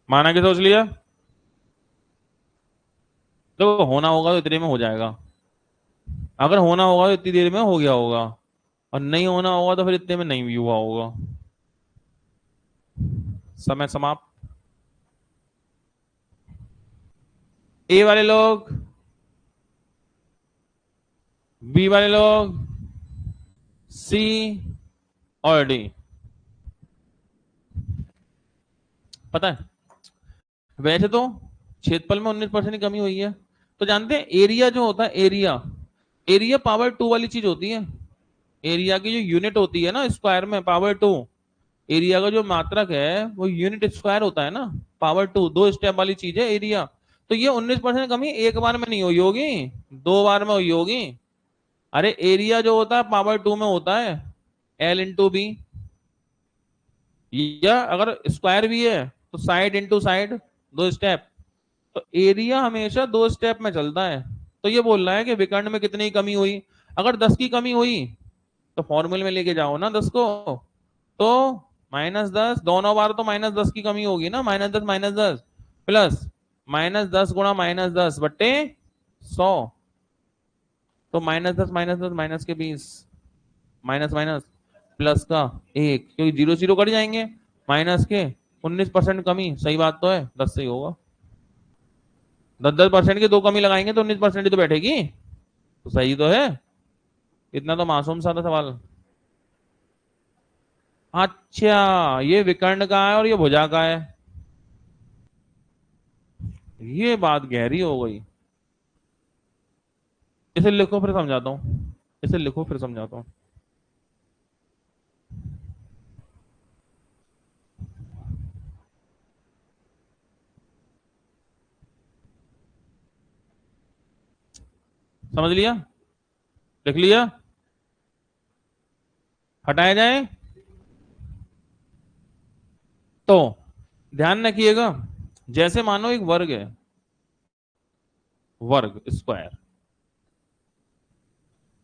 माना कि सोच लिया, तो होना होगा तो इतने में हो जाएगा। अगर होना होगा तो इतनी देर में हो गया होगा, और नहीं होना होगा तो फिर इतने में नहीं भी हुआ होगा। समय समाप्त। ए वाले लोग, बी वाले लोग, सी और डी। पता है, वैसे तो क्षेत्रफल में 19% की कमी हुई है। तो जानते हैं एरिया जो होता है, एरिया, एरिया पावर टू वाली चीज होती है। एरिया की जो यूनिट होती है ना स्क्वायर में, पावर टू। एरिया का जो मात्रक है वो यूनिट स्क्वायर होता है ना, पावर टू, दो स्टेप वाली चीज है एरिया। तो ये 19% कमी एक बार में नहीं हुई होगी, दो बार में हुई होगी। अरे एरिया जो होता है पावर टू में होता है, एल इंटू बी। या अगर स्क्वायर भी है तो साइड इंटू साइड, दो स्टेप। तो एरिया हमेशा दो स्टेप में चलता है। तो ये बोल रहा है कि विकर्ण में कितनी कमी हुई। अगर 10 की कमी हुई तो फॉर्मूले में लेके जाओ ना 10 को। तो -10, दोनों बार तो -10 की कमी होगी ना, -10 प्लस -10 गुणा -10 बट्टे 100। तो -10 -10 माइनस के 20, माइनस माइनस प्लस का 1, क्योंकि जीरो जीरो कट जाएंगे। माइनस के 19% कमी, सही बात तो है, 10 से ही होगा। 10-10% की दो कमी लगाएंगे तो 19% ही तो बैठेगी। तो सही तो है। इतना तो मासूम सा था सवाल। अच्छा, ये विकर्ण का है और ये भुजा का है। ये बात गहरी हो गई। इसे लिखो फिर समझाता हूँ, इसे लिखो फिर समझाता हूँ। समझ लिया? लिख लिया? हटाया जाए? तो ध्यान रखिएगा, जैसे मानो एक वर्ग है, वर्ग स्क्वायर।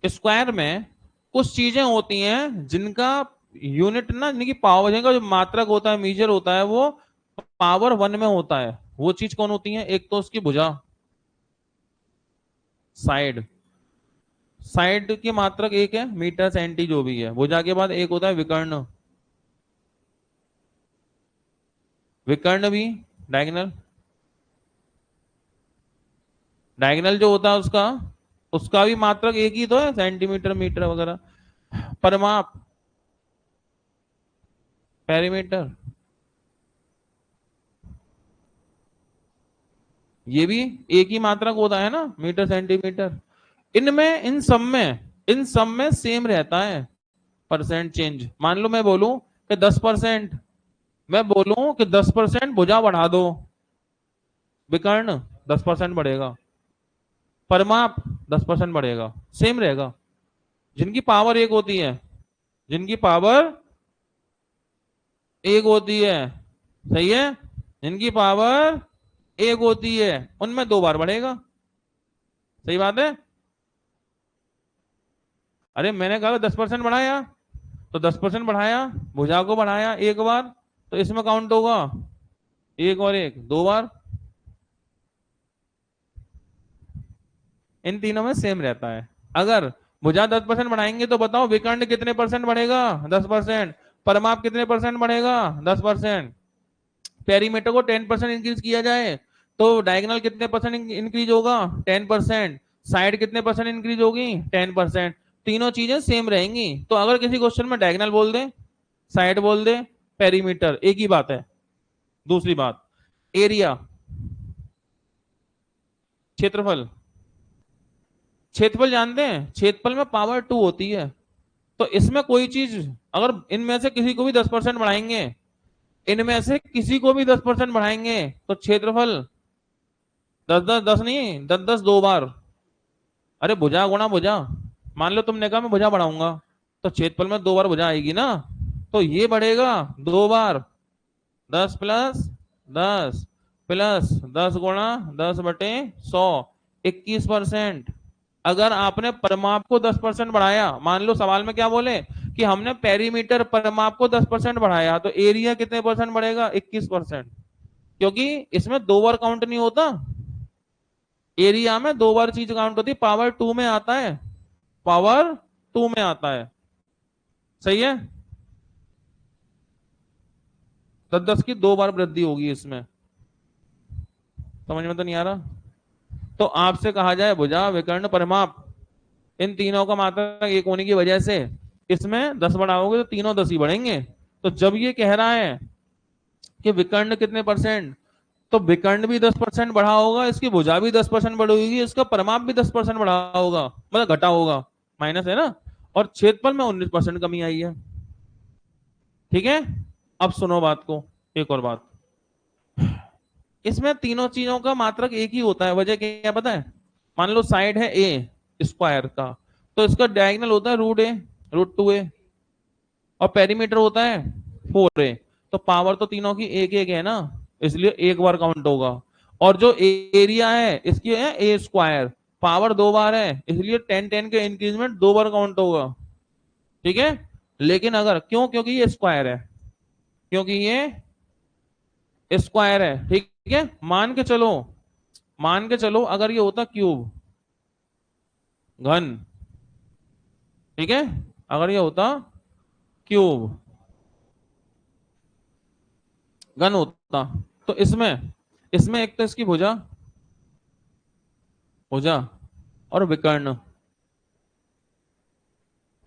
स्क्वायर में कुछ चीजें होती हैं जिनका यूनिट ना, जिनकी पावर, जिनका जो मात्रक होता है, मीजर होता है, वो पावर वन में होता है। वो चीज कौन होती है? एक तो उसकी भुजा, साइड। साइड की मात्रक एक है, मीटर सेंटी जो भी है। भुजा के बाद एक होता है विकर्ण। विकर्ण भी डायगोनल। डायगोनल जो होता है उसका, उसका भी मात्रक एक ही तो है, सेंटीमीटर मीटर वगैरह। परिमाप, पेरीमीटर, ये भी एक ही मात्रक होता है ना, मीटर सेंटीमीटर। इनमें, इन सब में सेम रहता है परसेंट चेंज। मान लो मैं बोलूं कि 10%, मैं बोलूं कि 10% भुजा बढ़ा दो, विकर्ण 10% बढ़ेगा, परिमाप 10% बढ़ेगा, सेम रहेगा। जिनकी पावर एक होती है, जिनकी पावर एक होती है, सही है, जिनकी पावर एक होती है उनमें दो बार बढ़ेगा। सही बात है। अरे मैंने कहा 10% बढ़ाया, तो 10% बढ़ाया, भुजा को बढ़ाया एक बार, तो इसमें काउंट होगा एक और एक, दो बार। इन तीनों में सेम रहता है। अगर भुजा 10% बढ़ाएंगे तो बताओ विकर्ण कितने परसेंट बढ़ेगा? 10%। परमाप कितने परसेंट बढ़ेगा? 10%। पेरीमीटर को 10% इंक्रीज किया जाए तो डायगोनल कितने परसेंट इंक्रीज होगा? 10%। साइड कितने परसेंट इंक्रीज होगी? 10%। तीनों चीजें सेम रहेंगी। तो अगर किसी क्वेश्चन में डायगोनल बोल दे, साइड बोल दे, पेरीमीटर, एक ही बात है। दूसरी बात, एरिया, क्षेत्रफल। क्षेत्रफल जानते हैं? क्षेत्रफल में पावर टू होती है। तो इसमें कोई चीज, अगर इनमें से किसी को भी 10% बढ़ाएंगे, इनमें से किसी को भी 10% बढ़ाएंगे तो क्षेत्रफल दस दस दस नहीं, दस दस दो बार। अरे भुजा गुणा भुजा, मान लो तुमने कहा मैं भुजा बढ़ाऊंगा, तो क्षेत्रफल में दो बार भुजा आएगी ना, तो ये बढ़ेगा दो बार। 10 + 10 प्लस 10 × 10 बटे 100, 21%। अगर आपने परिमाप को 10% बढ़ाया, मान लो सवाल में क्या बोले कि हमने पेरीमीटर परिमाप को 10% बढ़ाया, तो एरिया कितने परसेंट बढ़ेगा? 21%। क्योंकि इसमें दो बार काउंट नहीं होता, एरिया में दो बार चीज काउंट होती, पावर टू में आता है, पावर टू में आता है। सही है, 10 10 की दो बार वृद्धि होगी इसमें। समझ में तो नहीं आ रहा? तो आपसे कहा जाए भुजा विकर्ण परिमाप, इन तीनों का मात्रक एक होने की वजह से इसमें 10 बढ़ाओगे तो तीनों 10 ही बढ़ेंगे। तो जब ये कह रहा है कि विकर्ण कितने परसेंट, तो विकर्ण भी 10% बढ़ा होगा, इसकी भुजा भी 10% बढ़ेगी, इसका परिमाप भी 10% बढ़ा होगा, मतलब घटा होगा, माइनस है ना। और क्षेत्रफल में 19% कमी आई है। ठीक है, अब सुनो बात को, एक और बात, इसमें तीनों चीजों का मात्रक एक ही होता है। वजह क्या पता है? मान लो साइड है ए स्क्वायर का, तो इसका डायगोनल होता है √a, √2a, और पेरीमीटर होता है 4a। तो पावर तो तीनों की एक एक है ना, इसलिए एक बार काउंट होगा। और जो एरिया है इसकी है a², पावर दो बार है, इसलिए 10 10 के इंक्रीजमेंट दो बार काउंट होगा। ठीक है, लेकिन अगर क्यों, क्योंकि ये स्क्वायर है, क्योंकि ये स्क्वायर है। ठीक है, मान के चलो, मान के चलो अगर ये होता क्यूब, घन, ठीक है, अगर ये होता क्यूब, घन होता, तो इसमें इसमें एक तो इसकी भुजा, भुजा और विकर्ण,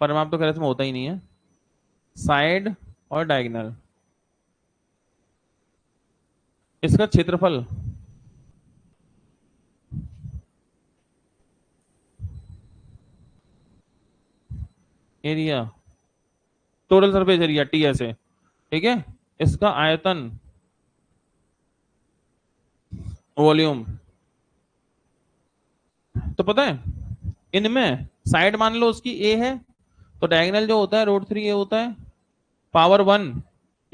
परिमाप तो खैर इसमें होता ही नहीं है, साइड और डायगोनल, इसका क्षेत्रफल, area, total surface area TSA, ठीक है, इसका आयतन, वॉल्यूम। तो पता है इनमें साइड मान लो उसकी ए है, तो डायगोनल जो होता है √3a होता है, पावर 1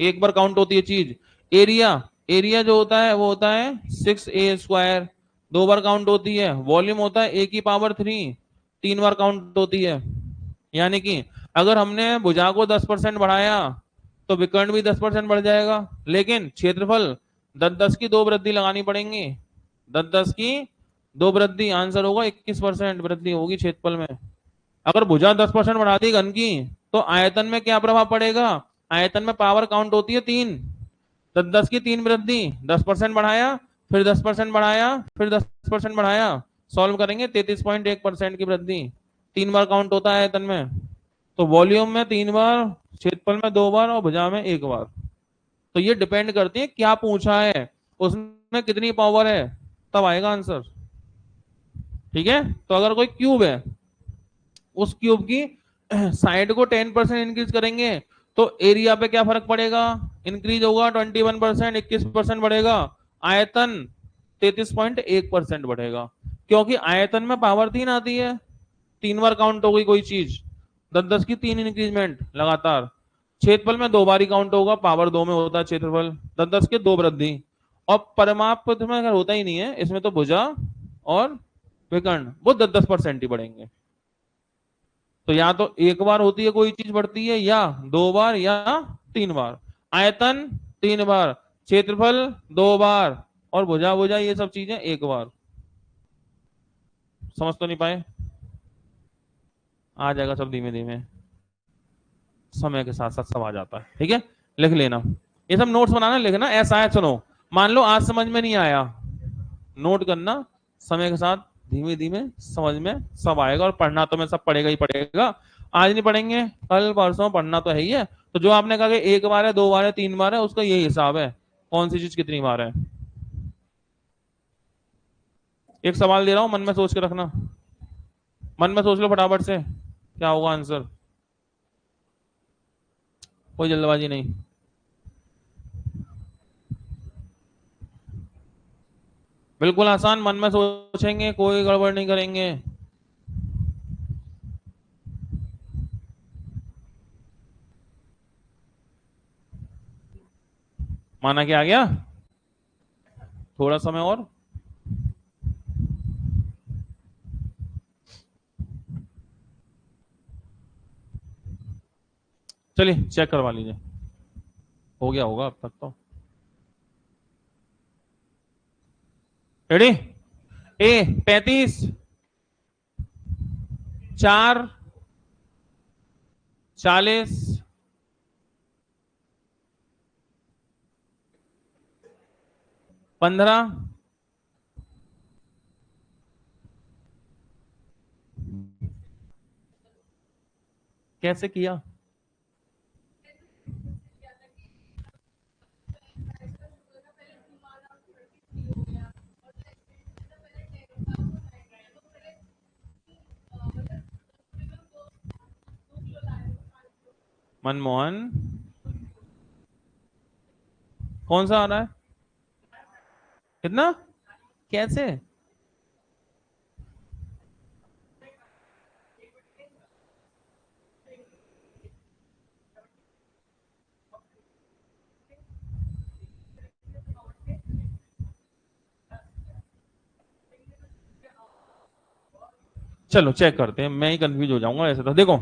एक बार काउंट होती है चीज। एरिया, एरिया जो होता है वो होता है 6a², दो बार काउंट होती है। वॉल्यूम होता है a⁻³ तीन बार काउंट होती है। यानी कि अगर हमने भुजा को 10% बढ़ाया, तो विकर्ण भी 10% बढ़ जाएगा, लेकिन क्षेत्रफल 10 10 की दो वृद्धि लगानी पड़ेंगी, 10 10 की दो वृद्धि, आंसर होगा 21% वृद्धि होगी क्षेत्रफल में। अगर भुजा 10% बढ़ा दी घन की, तो आयतन में क्या प्रभाव पड़ेगा? आयतन में पावर काउंट होती है तीन, 10 10 की तीन वृद्धि, 10% बढ़ाया, फिर 10% बढ़ाया, फिर 10% बढ़ाया, सॉल्व करेंगे 33.1% की वृद्धि, तीन बार काउंट होता है आयतन में। तो वॉल्यूम में तीन बार, क्षेत्रफल में दो बार और भुजा में एक बार। तो ये डिपेंड करती है क्या पूछा है, उसमें कितनी पावर है, तब आएगा आंसर। ठीक है, तो अगर कोई क्यूब है, उस क्यूब की साइड को 10% इंक्रीज करेंगे, तो एरिया पे क्या फर्क पड़ेगा? इंक्रीज होगा 21%, 21% बढ़ेगा। आयतन 33.1% बढ़ेगा, क्योंकि आयतन में पावर तीन आती है, तीन बार काउंट हो गई कोई चीज, 10 10 की तीन इंक्रीजमेंट लगातार। क्षेत्रफल में दो बार ही काउंट होगा, पावर दो में होता है क्षेत्रफल, 10 10 के दो वृद्धि। और परमाप में अगर होता ही नहीं है, इसमें तो भुजा और विकर्ण वो 10 10% ही बढ़ेंगे। तो या तो एक बार होती है कोई चीज बढ़ती है, या दो बार, या तीन बार। आयतन तीन बार, क्षेत्रफल दो बार, और भुजा भुजा ये सब चीजें एक बार। समझ तो नहीं पाए? आ जाएगा सब धीमे धीमे, समय के साथ साथ सब आ जाता है। ठीक है, लिख लेना, ये सब नोट्स बनाना, लिखना। ऐसा है, सुनो, मान लो आज समझ में नहीं आया, नोट करना, समय के साथ धीमे धीमे समझ में सब आएगा। और पढ़ना तो मैं सब पढ़ेगा ही पढ़ेगा, आज नहीं पढ़ेंगे कल परसों पढ़ना तो है ही है। तो जो आपने कहा कि एक बार है, दो बार है, तीन बार है, उसका यही हिसाब है, कौन सी चीज कितनी बार है। एक सवाल दे रहा हूं, मन में सोच के रखना, मन में सोच लो फटाफट से, क्या होगा आंसर, कोई जल्दबाजी नहीं। बिल्कुल आसान, मन में सोचेंगे, कोई गड़बड़ नहीं करेंगे। माना क्या आ गया? थोड़ा समय और। चलिए चेक करवा लीजिए, हो गया होगा अब तक तो। रेडी? ए 35, 4, 40, 15, कैसे किया? मनमोहन, कौन सा आ रहा है? कितना? कैसे? चलो चेक करते हैं, मैं ही कंफ्यूज हो जाऊंगा ऐसे तो। देखो,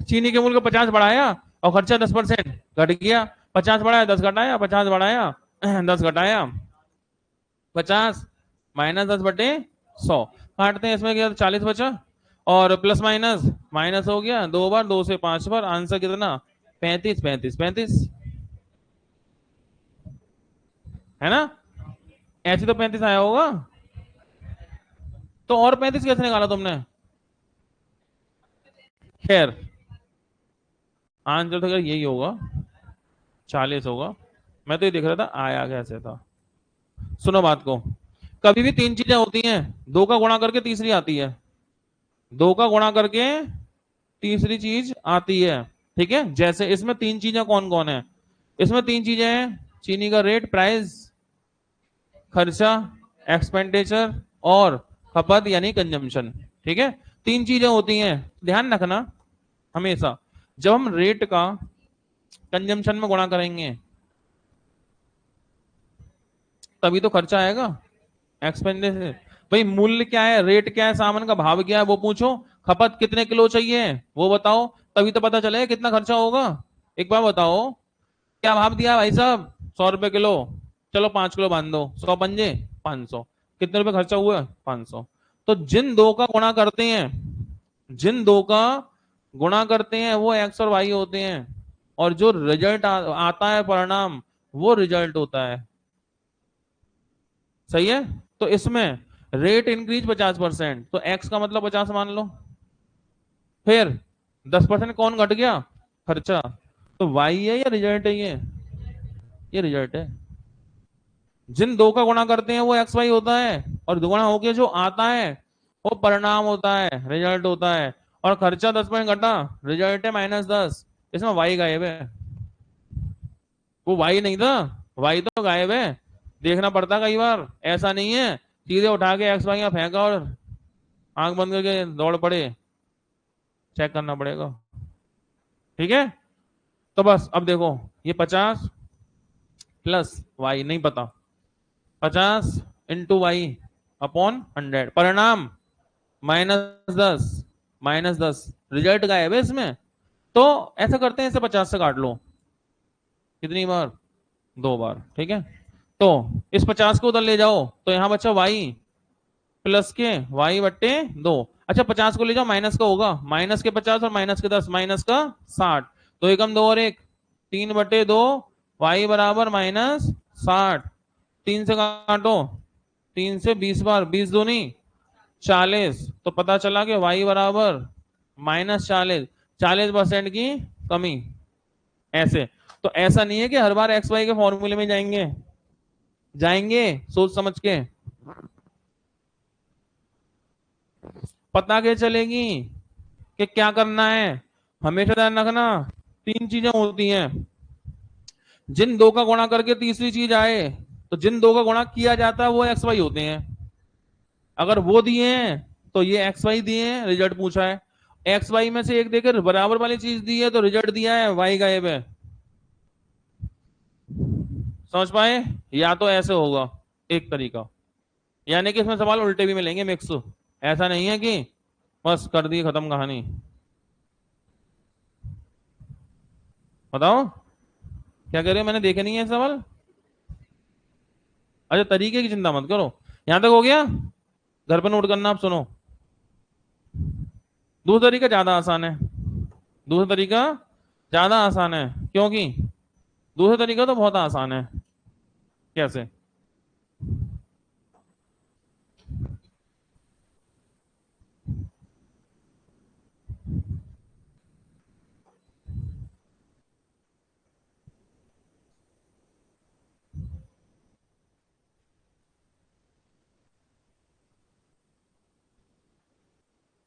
चीनी के मूल्य को 50 बढ़ाया और खर्चा 10% घट गया। 50 बढ़ाया, 10 घटाया, 50 बढ़ाया, 10 घटाया, 50 -10/100। काटते हैं, इसमें क्या 40 बचा, और प्लस माइनस माइनस हो गया, 2 बार, 2 से 5 बार, आंसर कितना? 35, 35, 35, है ना? ऐसे तो 35 आया होगा। तो और 35 कैसे निकाला तुमने? खैर, आंसर तो खैर यही होगा, 40 होगा। मैं तो ये देख रहा था आया कैसे था। सुनो बात को, कभी भी तीन चीजें होती हैं, दो का गुणा करके तीसरी आती है। दो का गुणा करके तीसरी चीज आती है। ठीक है, जैसे इसमें तीन चीजें कौन कौन है? इसमें तीन चीजें हैं, चीनी का रेट, प्राइस, खर्चा, एक्सपेंडिचर, और खपत यानी कंजम्पशन। ठीक है, तीन चीजें होती हैं, ध्यान रखना। हमेशा जब हम रेट का कंजम्पशन में गुणा करेंगे तभी तो खर्चा आएगा, एक्सपेंडिचर। भाई मूल्य क्या है, रेट क्या है, सामान का भाव क्या है वो पूछो, खपत कितने किलो चाहिए वो बताओ, तभी तो पता चलेगा कितना खर्चा होगा। एक बार बताओ, क्या भाव दिया भाई साहब? 100 रुपए किलो। चलो 5 किलो बांध दो, 100 पंजे 500, कितने रुपए खर्चा हुआ? 500। तो जिन दो का गुणा करते हैं, जिन दो का गुणा करते हैं वो एक्स और वाई होते हैं, और जो रिजल्ट आता है परिणाम, वो रिजल्ट होता है। सही है? तो इसमें रेट इंक्रीज 50%, तो एक्स का मतलब 50 मान लो। फिर 10% कौन घट गया? खर्चा। तो वाई है या रिजल्ट है ये रिजल्ट है। जिन दो का गुणा करते हैं वो एक्स वाई होता है, और दुगुना होके जो आता है वो परिणाम होता है, रिजल्ट होता है। और खर्चा 10% घटा, रिजल्ट है -10। इसमें वाई गायब है, वो वाई नहीं था, वाई तो गायब है। देखना पड़ता कई बार, ऐसा नहीं है सीधे उठा के एक्स वाई में फेंका और आंख बंद करके दौड़ पड़े, चेक करना पड़ेगा। ठीक है, तो बस अब देखो, ये 50 प्लस वाई नहीं पता, 50 × वाई अपॉन 100, परिणाम -10, -10, रिजल्ट गायब है इसमें। तो ऐसा करते हैं, इसे 50 से काट लो। कितनी बार? 2 बार। ठीक है, तो इस 50 को उधर ले जाओ, तो यहां बच्चा वाई प्लस के y/2। अच्छा 50 को ले जाओ, माइनस का होगा, -50 और -10, -60। तो एकम दो और एक, 3/2, y बराबर -60। 3 से काटो, 3 से 20 बार, 20 दूनी 40। तो पता चला कि y बराबर -40, 40% की कमी। ऐसे तो ऐसा नहीं है कि हर बार एक्स वाई के फॉर्मूले में जाएंगे, जाएंगे सोच समझ के। पता क्या चलेगी कि क्या करना है? हमेशा ध्यान रखना, तीन चीजें होती हैं, जिन दो का गुणा करके तीसरी चीज आए तो जिन दो का गुणा किया जाता है वो एक्स वाई होते हैं। अगर वो दिए हैं तो ये एक्स वाई दिए हैं, रिजल्ट पूछा है। एक्स वाई में से एक देकर बराबर वाली चीज दी है तो रिजल्ट दिया है, वाई गायब है। समझ पाए? या तो ऐसे होगा एक तरीका, यानी कि इसमें सवाल उल्टे भी मिलेंगे मिक्स। ऐसा नहीं है कि बस कर दी खत्म कहानी। बताओ क्या कह रहे हो, मैंने देखे नहीं है सवाल। अच्छा तरीके की चिंता मत करो, यहां तक हो गया। घर पर नोट करना, आप सुनो। दूसरा तरीका ज्यादा आसान है। दूसरा तरीका ज्यादा आसान है, क्योंकि दूसरा तरीका तो बहुत आसान है। कैसे?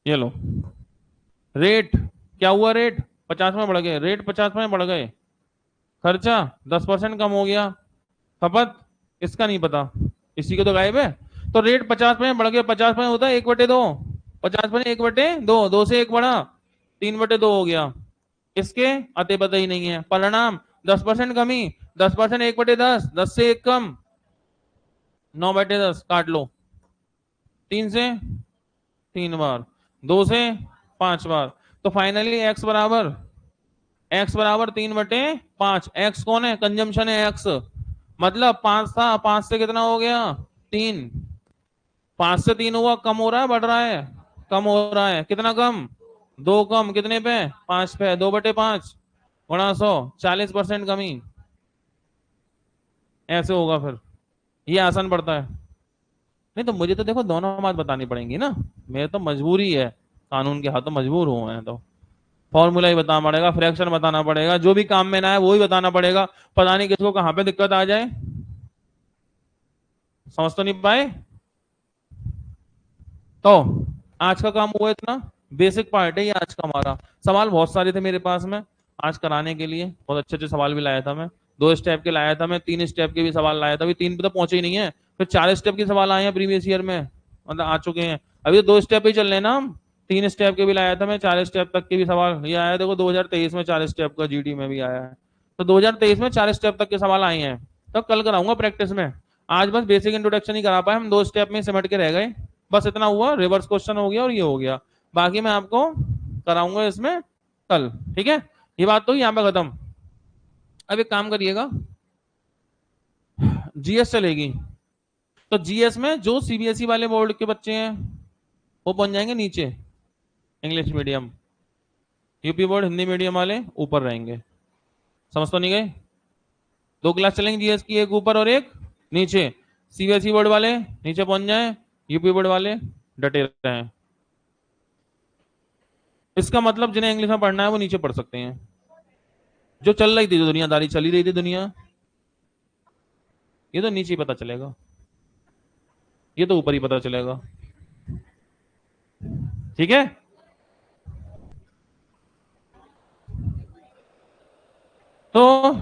ये लो, रेट क्या हुआ, रेट 50 में बढ़ गए, रेट 50 में बढ़ गए, खर्चा 10% कम हो गया, खपत इसका नहीं पता, इसी को तो गायब है। तो रेट 50 में बढ़ गया, 50 में होता है 1/2, 50 में 1/2, दो से एक बढ़ा, 3/2 हो गया। इसके अते पता ही नहीं है। परिणाम 10% कमी, 10% 1/10, 10 से एक कम, 9/10 काट लो। 3 से 3 बार, 2 से 5 बार। तो फाइनली एक्स बराबर 3/5। एक्स कौन है? कंजम्पशन है एक्स। मतलब 5 था, 5 से कितना हो गया? 3। 5 से 3 हुआ, कम हो रहा है बढ़ रहा है? कम हो रहा है। कितना कम? 2 कम, कितने पे? 5 पे। 2/5 गुणा 100, 40% कमी। ऐसे होगा फिर, ये आसान पड़ता है। नहीं तो मुझे तो देखो दोनों बात बतानी पड़ेंगी ना, मेरे तो मजबूरी है, कानून के हाथों मजबूर हूं मैं तो। फॉर्मूला ही बताना पड़ेगा, फ्रैक्शन बताना पड़ेगा, जो भी काम में ना है वो ही बताना पड़ेगा। पता नहीं किसको कहां पे दिक्कत आ जाए। समझ तो नहीं पाए? तो आज का काम हुआ इतना, बेसिक पार्ट है ये आज का हमारा। सवाल बहुत सारे थे मेरे पास में आज कराने के लिए, बहुत अच्छे अच्छे सवाल भी लाया था मैं। 2 स्टेप के लाया था मैं, 3 स्टेप के भी सवाल लाया था। अभी 3 पे तो पहुंचे ही नहीं है, फिर 4 स्टेप के सवाल आए हैं प्रीवियस ईयर में, मतलब आ चुके हैं। अभी तो 2 स्टेप ही चल रहे हैं ना हम। 3 स्टेप के भी लाया था मैं, 4 स्टेप तक के भी सवाल ये आया। देखो 2023 में 4 स्टेप का जीडी में भी आया है। तो 2023 में 4 स्टेप तक के सवाल आए हैं। तो कल कराऊंगा प्रैक्टिस में। आज बस बेसिक इंट्रोडक्शन ही करा पाए हम, 2 स्टेप में सिमट के रह गए। बस इतना हुआ, रिवर्स क्वेश्चन हो गया और ये हो गया। बाकी मैं आपको कराऊंगा इसमें कल, ठीक है? ये बात तो यहाँ पे खत्म। अब एक काम करिएगा, जीएस चलेगी। तो जीएस में जो सीबीएसई वाले बोर्ड के बच्चे हैं वो पहुंच जाएंगे नीचे, English medium. UP board Hindi medium वाले ऊपर रहेंगे। समझ तो नहीं गए? 2 क्लास चलेंगे जीएस की, एक ऊपर और एक नीचे। सीबीएसई बोर्ड वाले नीचे पहुंच जाए, यूपी बोर्ड वाले डटे रहें। इसका मतलब जिन्हें इंग्लिश में पढ़ना है वो नीचे पढ़ सकते हैं। जो चल रही थी, जो दुनियादारी चली रही थी दुनिया, ये तो नीचे ही पता चलेगा, ये तो ऊपर ही पता चलेगा। ठीक है? तो